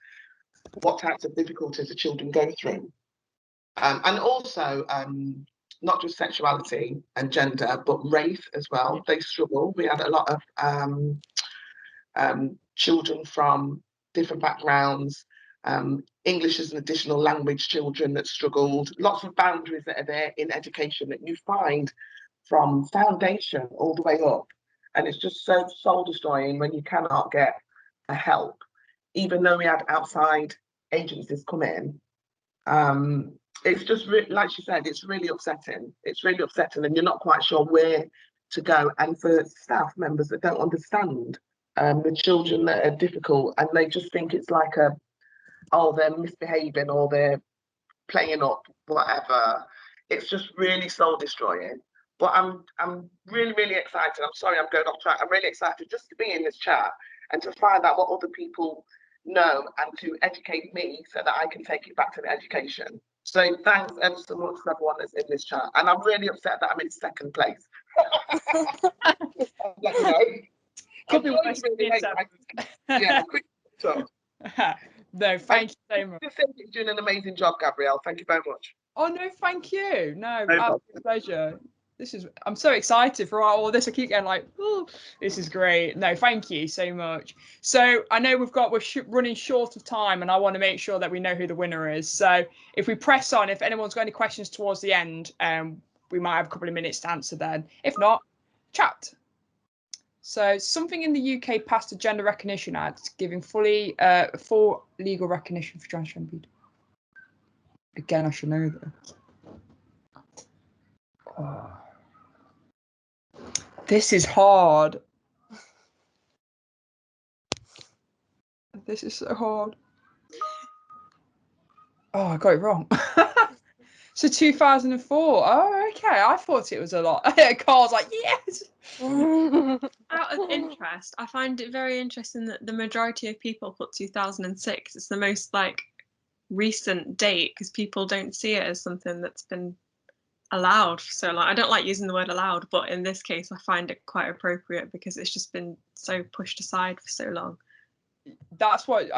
what types of difficulties the children go through. And also, not just sexuality and gender, but race as well. They struggle. We had a lot of children from different backgrounds, English as an additional language children that struggled, lots of boundaries that are there in education that you find from foundation all the way up. And it's just so soul destroying when you cannot get a help, even though we had outside agencies come in. It's just like she said, it's really upsetting. It's really upsetting, and you're not quite sure where to go. And for staff members that don't understand the children that are difficult, and they just think it's like they're misbehaving or they're playing up, whatever. It's just really soul destroying. But I'm really, really excited. I'm sorry I'm going off track. I'm really excited just to be in this chat and to find out what other people know and to educate me so that I can take it back to the education. So thanks ever so much to everyone that's in this chat. And I'm really upset that I'm in 2nd place. Let me know. Could be worse than yeah, quick talk. No, thank you so much. You're doing an amazing job, Gabrielle. Thank you very much. Oh no, thank you. No, absolute pleasure. I'm so excited for all this. I keep getting like, oh, this is great. No, thank you so much. So I know we're running short of time, and I want to make sure that we know who the winner is. So if we press on, if anyone's got any questions towards the end, we might have a couple of minutes to answer then. If not, chat. So something in the UK passed a Gender Recognition Act, giving full legal recognition for transgender people. Again, I should know this. Oh. This is hard. This is so hard. Oh, I got it wrong. So 2004. Oh, okay. I thought it was a lot. Carl's like, yes. Out of interest, I find it very interesting that the majority of people put 2006. It's the most like recent date because people don't see it as something that's been allowed. So like, I don't like using the word allowed, but in this case, I find it quite appropriate because it's just been so pushed aside for so long. That's what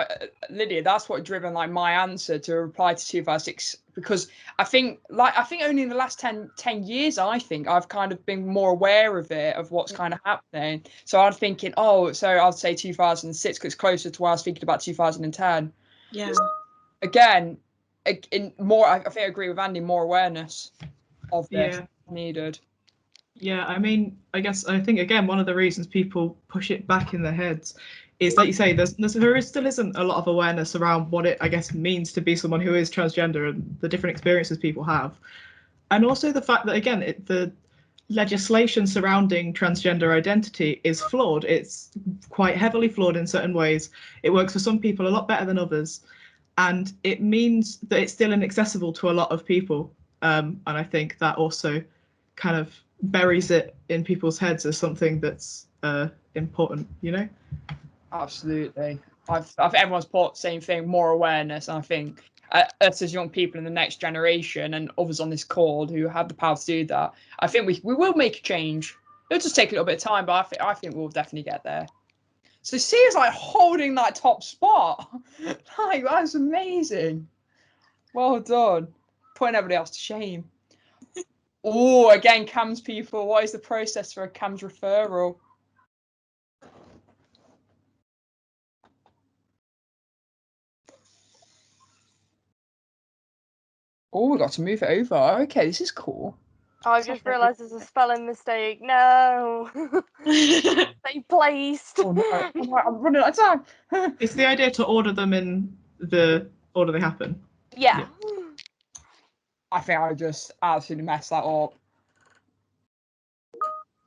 Lydia, that's what driven like my answer to reply to 2006, because I think only in the last 10 years I've kind of been more aware of it, of what's kind of happening. So I'm thinking, oh, so I'd say 2006 because it's closer to what I was thinking about 2010. Yeah. Again, in more, I think I agree with Andy, more awareness of this needed. Yeah, I mean, I think again one of the reasons people push it back in their heads is, like you say, there still isn't a lot of awareness around what it, I guess, means to be someone who is transgender and the different experiences people have, and also the fact that again the legislation surrounding transgender identity is flawed. It's quite heavily flawed in certain ways. It works for some people a lot better than others, and it means that it's still inaccessible to a lot of people. And I think that also kind of buries it in people's heads as something that's important, you know? Absolutely. I think everyone's put the same thing, more awareness. And I think us as young people in the next generation and others on this call who have the power to do that, I think we will make a change. It'll just take a little bit of time, but I think we'll definitely get there. So Sia's like holding that top spot. Like, that's amazing. Well done. Putting everybody else to shame. Oh, again, CAMHS people. What is the process for a CAMHS referral? Oh, we got to move it over. Okay, this is cool. I've just realised there's a spelling mistake. No. They placed. Oh no, I'm running out of time. It's the idea to order them in the order they happen. Yeah. I think I just absolutely messed that up.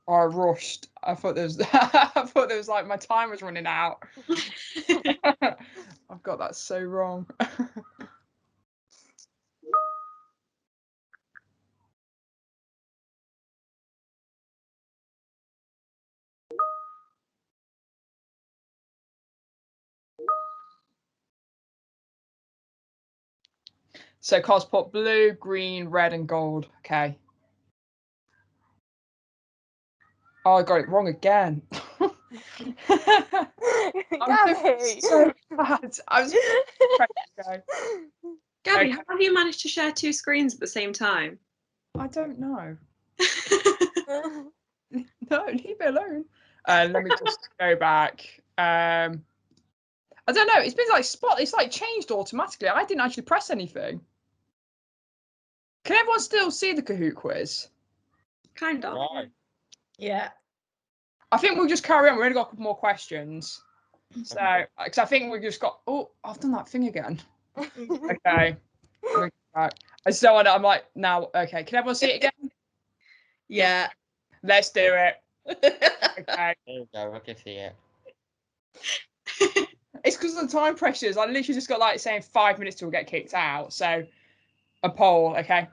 I rushed. I thought there was like my time was running out. I've got that so wrong. So Cos put blue, green, red, and gold. Okay. Oh, I got it wrong again. Gabby. So bad. I was okay. Gabby, how have you managed to share two screens at the same time? I don't know. No, leave it alone. Let me just go back. I don't know. It's been like it's like changed automatically. I didn't actually press anything. Can everyone still see the Kahoot quiz? Kind of. Right. Yeah. I think we'll just carry on. We've only got a couple more questions. So, because I think we've just got. Oh, I've done that thing again. Okay. Right. So I'm like now. Okay, can everyone see it again? Yeah. Let's do it. Okay. There you go, I can see it. It's because of the time pressures. I literally just got like saying 5 minutes till we get kicked out. So, a poll. Okay.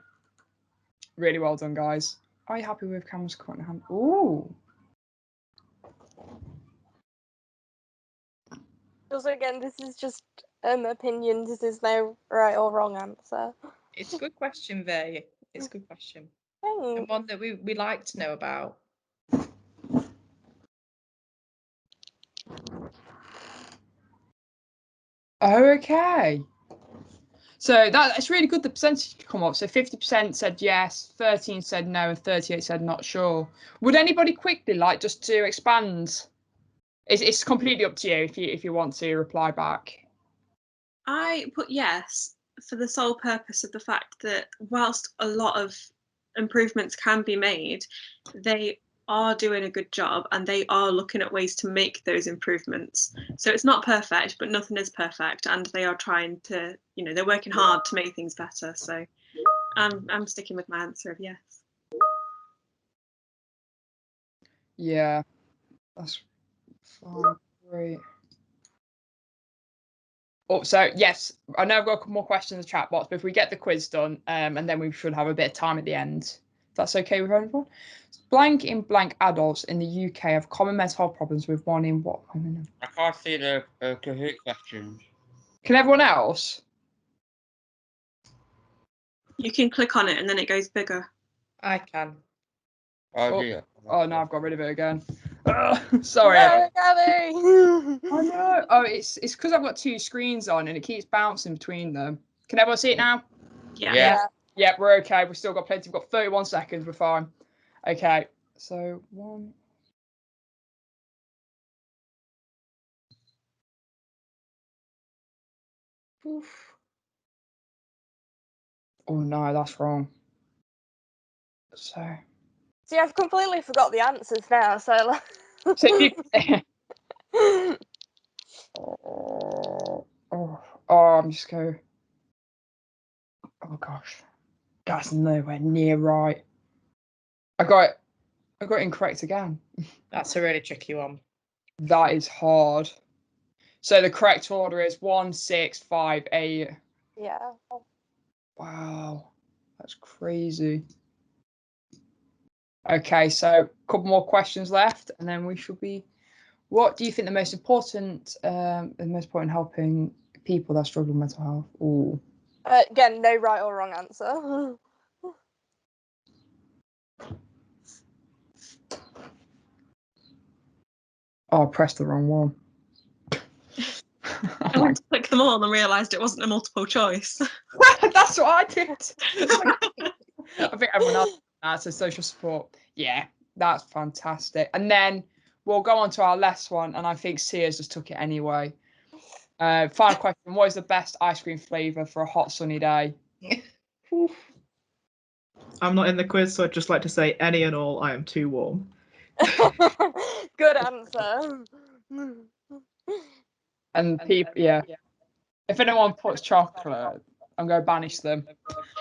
Really well done, guys. Are you happy with cameras current hand? Ooh. Also, again, this is just opinions. This is no right or wrong answer. It's a good question, Vay. It's a good question. Thanks. And one that we like to know about. Okay. So it's really good the percentage to come up. So 50% said yes, 13 said no, and 38 said not sure. Would anybody quickly like just to expand? It's completely up to you if you want to reply back. I put yes for the sole purpose of the fact that whilst a lot of improvements can be made, they are doing a good job and they are looking at ways to make those improvements. So it's not perfect, but nothing is perfect, and they are trying to, they're working hard to make things better. So I'm sticking with my answer of yes. Yeah, that's fine. Great. Oh, so yes, I know I've got a couple more questions in the chat box, but if we get the quiz done, and then we should have a bit of time at the end. If that's okay with everyone. Blank in blank adults in the UK have common mental health problems with one in what? I can't see the Kahoot questions. Can everyone else? You can click on it and then it goes bigger. I can. Oh, dear. Oh no, I've got rid of it again. Sorry. No, Gabby. I know. Oh, it's because I've got two screens on and it keeps bouncing between them. Can everyone see it now? Yeah. Yeah. Yep, we're okay. We've still got plenty. We've got 31 seconds. We're fine. Okay. So one. Oof. Oh no, that's wrong. So. See, I've completely forgot the answers now. So. So if you. Oh, I'm just going. Oh gosh, that's nowhere near right. I got it incorrect again. That's a really tricky one. That is hard. So the correct order is 1, 6, 5, 8. Yeah. Wow, that's crazy. Okay, so a couple more questions left, and then we should be. What do you think the most important helping people that struggle with mental health? Ooh. Again, no right or wrong answer. Oh, I pressed the wrong one. I went to click them all and realised it wasn't a multiple choice. That's what I did. I think everyone else has social support. Yeah, that's fantastic. And then we'll go on to our last one, and I think Sia's just took it anyway. Final question: what is the best ice cream flavour for a hot sunny day? I'm not in the quiz, so I'd just like to say any and all. I am too warm. Good answer. And people, yeah. If anyone puts chocolate, I'm going to banish them.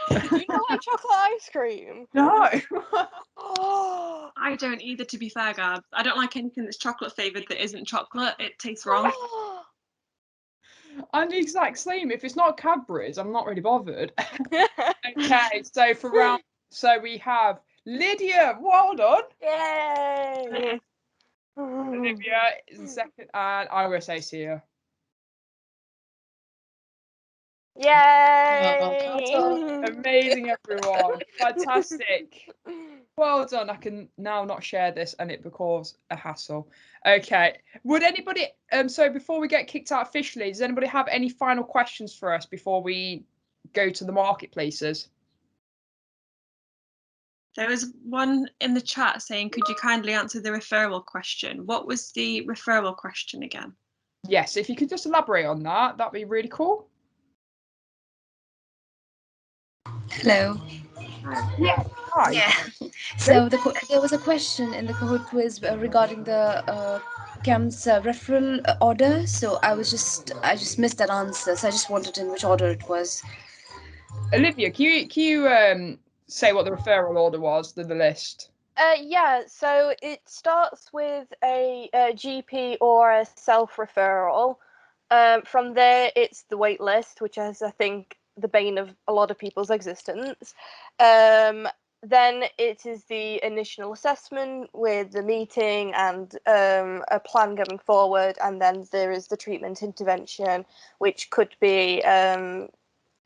You don't like chocolate ice cream? No. Oh. I don't either, to be fair, Gab. I don't like anything that's chocolate flavoured that isn't chocolate. It tastes wrong. I'm the exact same. If it's not Cadbury's, I'm not really bothered. Okay, so for round, so we have Lydia. Well done. Yay! Olivia is the second, and I'm going to say Sia. Yay! Amazing, everyone. Fantastic. Well done. I can now not share this and it becomes a hassle. Okay. Would anybody, so before we get kicked out officially, does anybody have any final questions for us before we go to the marketplaces? There was one in the chat saying, could you kindly answer the referral question? What was the referral question again? Yes, if you could just elaborate on that, that'd be really cool. Hello. Yeah. Hi. Yeah. So there was a question in the Kahoot quiz regarding the CAMHS referral order. So I just missed that answer. So I just wanted to know which order it was. Olivia, can you say what the referral order was, the list? Yeah, so it starts with a GP or a self-referral. From there, it's the wait list, which is, I think, the bane of a lot of people's existence. Then it is the initial assessment with the meeting and a plan going forward, and then there is the treatment intervention, which could be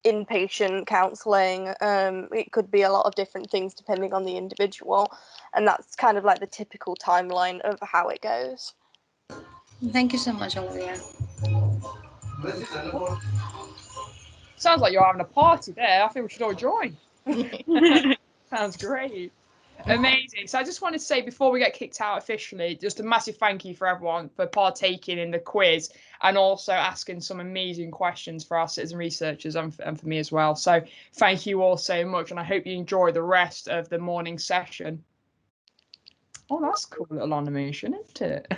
inpatient counselling. It could be a lot of different things depending on the individual, and that's kind of like the typical timeline of how it goes. Thank you so much, Olivia. Sounds like you're having a party there. I think we should all join. Sounds great. Amazing. So I just wanted to say before we get kicked out officially, just a massive thank you for everyone for partaking in the quiz and also asking some amazing questions for our citizen researchers and for me as well. So thank you all so much, and I hope you enjoy the rest of the morning session. Oh, that's a cool little animation, isn't it?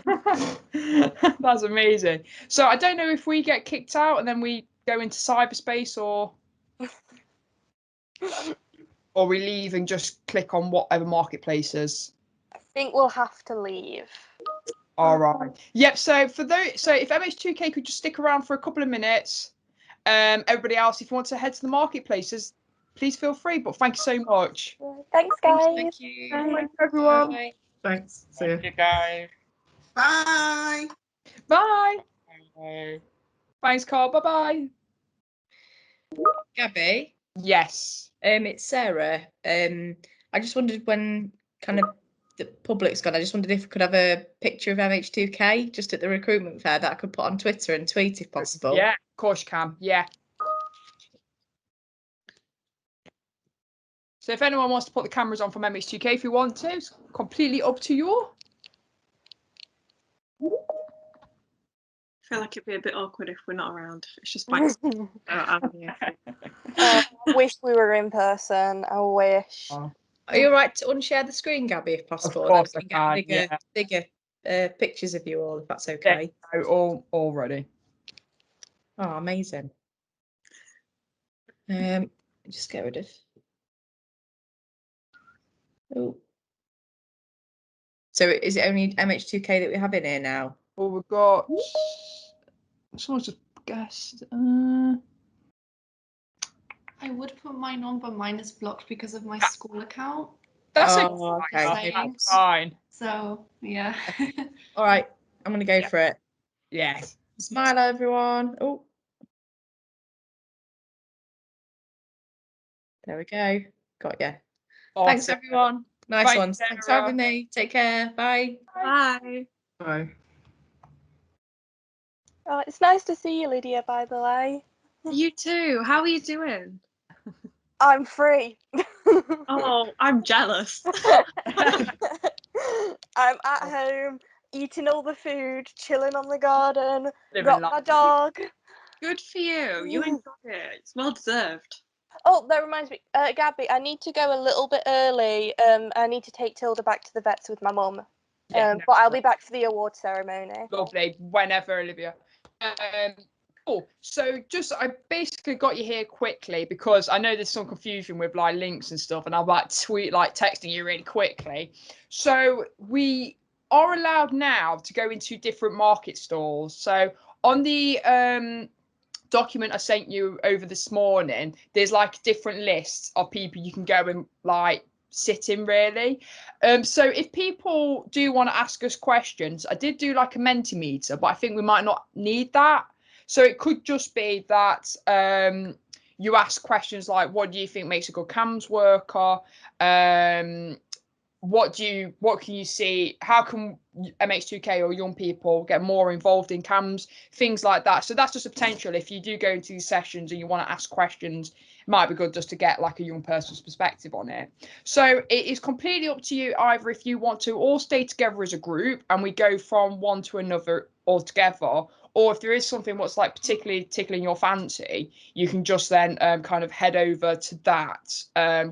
That's amazing. So I don't know if we get kicked out and then we go into cyberspace or we leave and just click on whatever marketplaces. I think we'll have to leave. All right. Yep. So for those, so if MH2K could just stick around for a couple of minutes, Everybody else, if you want to head to the marketplaces, please feel free. But thank you so much. Thanks, guys. Thank you. Thanks, everyone. Bye. Thanks. See ya. Thank you, guys. Bye. Bye. Bye. Thanks, Carl. Bye-bye. Gabby, Yes. it's Sarah. I just wondered when kind of the public's gone, I just wondered if we could have a picture of MH2K just at the recruitment fair that I could put on Twitter and tweet if possible. Yeah, of course you can. Yeah. So if anyone wants to put the cameras on from MH2K, if you want to, it's completely up to you. I feel like it'd be a bit awkward if we're not around. It's just like I wish we were in person. I wish. Are you all right to unshare the screen, Gabby, if possible? course Then we I can can, get bigger pictures of you all, if that's okay. Yeah, all ready. Oh, amazing. Just get rid of. Oh. So is it only MH2K that we have in here now? Well, we've got. Someone's just guessed. I would put mine on, but mine is blocked because of my school account. That's okay. That's fine. So yeah. All right, I'm gonna go for it. Yes. Smile, everyone. Oh, there we go. Got you. Thanks, Awesome. everyone. Nice Thanks, ones. Thanks for Sarah. having me. Take care. Bye. Bye. Bye. Oh, it's nice to see you, Lydia, by the way. You too. How are you doing? I'm free. Oh, I'm jealous. I'm at home, eating all the food, chilling on the garden, Living got life. my dog. Good for you. You enjoyed it. It's well deserved. Oh, that reminds me, Gabby, I need to go a little bit early. I need to take Tilda back to the vets with my mum. Yeah, But I'll be back for the award ceremony. Lovely. Whenever, Olivia. Cool. So I basically got you here quickly because I know there's some confusion with like links and stuff, and I'm like texting you really quickly. So we are allowed now to go into different market stalls. So on the document I sent you over this morning, there's like different lists of people you can go and like sit in really. So if people do want to ask us questions, I did do like a Mentimeter, but I think we might not need that. So it could just be that you ask questions like, what do you think makes a good CAMHS worker? What can you see? How can MH2K or young people get more involved in CAMHS? Things like that. So that's just a potential. If you do go into these sessions and you want to ask questions, it might be good just to get like a young person's perspective on it. So it is completely up to you either if you want to all stay together as a group and we go from one to another all together, or if there is something what's like particularly tickling your fancy, you can just then kind of head over to that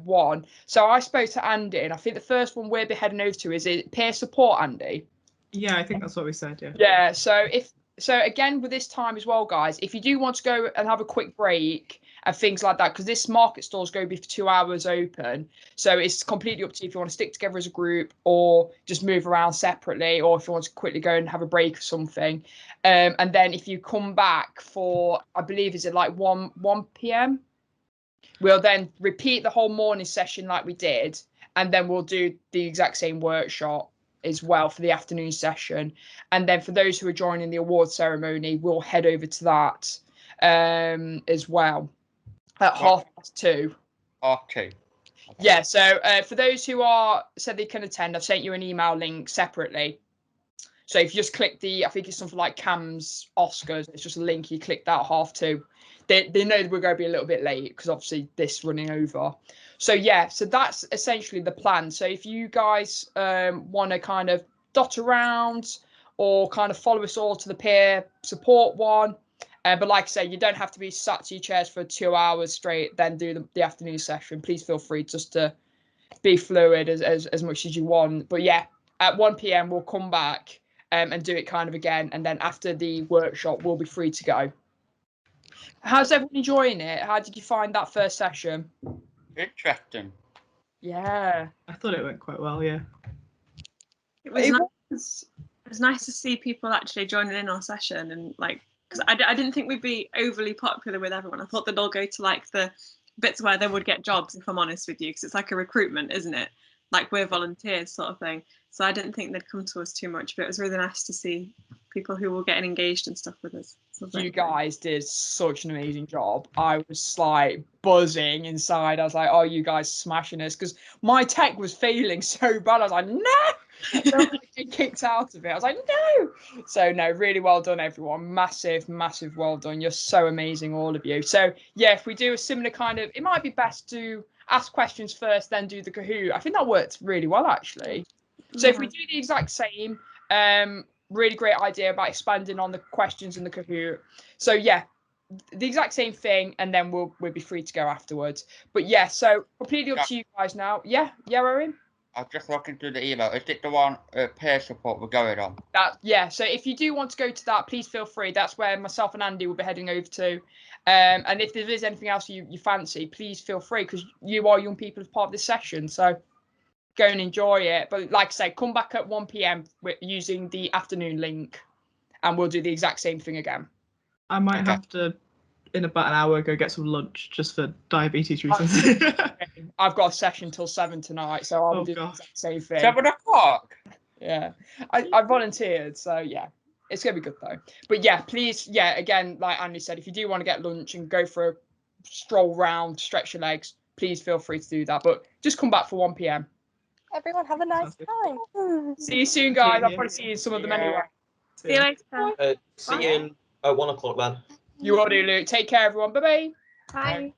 one. So I spoke to Andy, and I think the first one we'll be heading over to is it peer support, Andy? Yeah, I think that's what we said. Yeah. Yeah. So again with this time as well, guys, if you do want to go and have a quick break and things like that, because this market stall is going to be for 2 hours open, so it's completely up to you if you want to stick together as a group or just move around separately, or if you want to quickly go and have a break or something. And then if you come back for, I believe, is it like 1 p.m? We'll then repeat the whole morning session like we did, and then we'll do the exact same workshop as well for the afternoon session. And then for those who are joining the award ceremony, we'll head over to that as well at 2:30. Okay. Yeah, so for those who said they can attend, I've sent you an email link separately. So if you just click I think it's something like CAMHS Oscars, it's just a link, you click that at 2:30. They know that we're going to be a little bit late because obviously this running over. So yeah, so that's essentially the plan. So if you guys want to kind of dot around or kind of follow us all to the peer support one, but like I say, you don't have to be sat to your chairs for 2 hours straight, then do the afternoon session. Please feel free just to be fluid as much as you want. But yeah, at 1 p.m. we'll come back and do it kind of again. And then after the workshop, we'll be free to go. How's everyone enjoying it? How did you find that first session? Interesting. Yeah. I thought it went quite well. Yeah. It was nice to see people actually joining in our session and like because I didn't think we'd be overly popular with everyone. I thought they'd all go to like the bits where they would get jobs, if I'm honest with you, because it's like a recruitment, isn't it? Like we're volunteers sort of thing. So I didn't think they'd come to us too much, but it was really nice to see people who were getting engaged and stuff with us. So you guys did such an amazing job. I was like buzzing inside. I was like, oh, you guys smashing this, because my tech was failing so bad. I was like, no, don't get kicked out of it. I was like, no. So no, really well done, everyone. Massive well done. You're so amazing, all of you. So yeah, if we do a similar kind of, it might be best to ask questions first, then do the Kahoot. I think that worked really well, actually. So if we do the exact same, really great idea about expanding on the questions in the Kahoot. So yeah, the exact same thing, and then we'll be free to go afterwards. But yeah, so completely up to you guys now. Yeah, Owen? I was just looking through the email. Is it the one peer support we're going on? Yeah, so if you do want to go to that, please feel free. That's where myself and Andy will be heading over to. And if there is anything else you fancy, please feel free, because you are young people as part of this session. So go and enjoy it. But like I say, come back at 1 p.m. using the afternoon link, and we'll do the exact same thing again. I might have to, in about an hour, go get some lunch just for diabetes reasons. I've got a session till 7 tonight, so I'll do the exact same thing. 7 o'clock? Yeah. I volunteered, so yeah. It's going to be good, though. But yeah, please, yeah, again, like Andy said, if you do want to get lunch and go for a stroll round, stretch your legs, please feel free to do that. But just come back for 1 p.m. Everyone have a nice time. See you soon, guys. I'll probably see you in some of them anyway. See you later. See you in at 1 o'clock then. You will do, Luke. Take care, everyone. Bye-bye. Bye.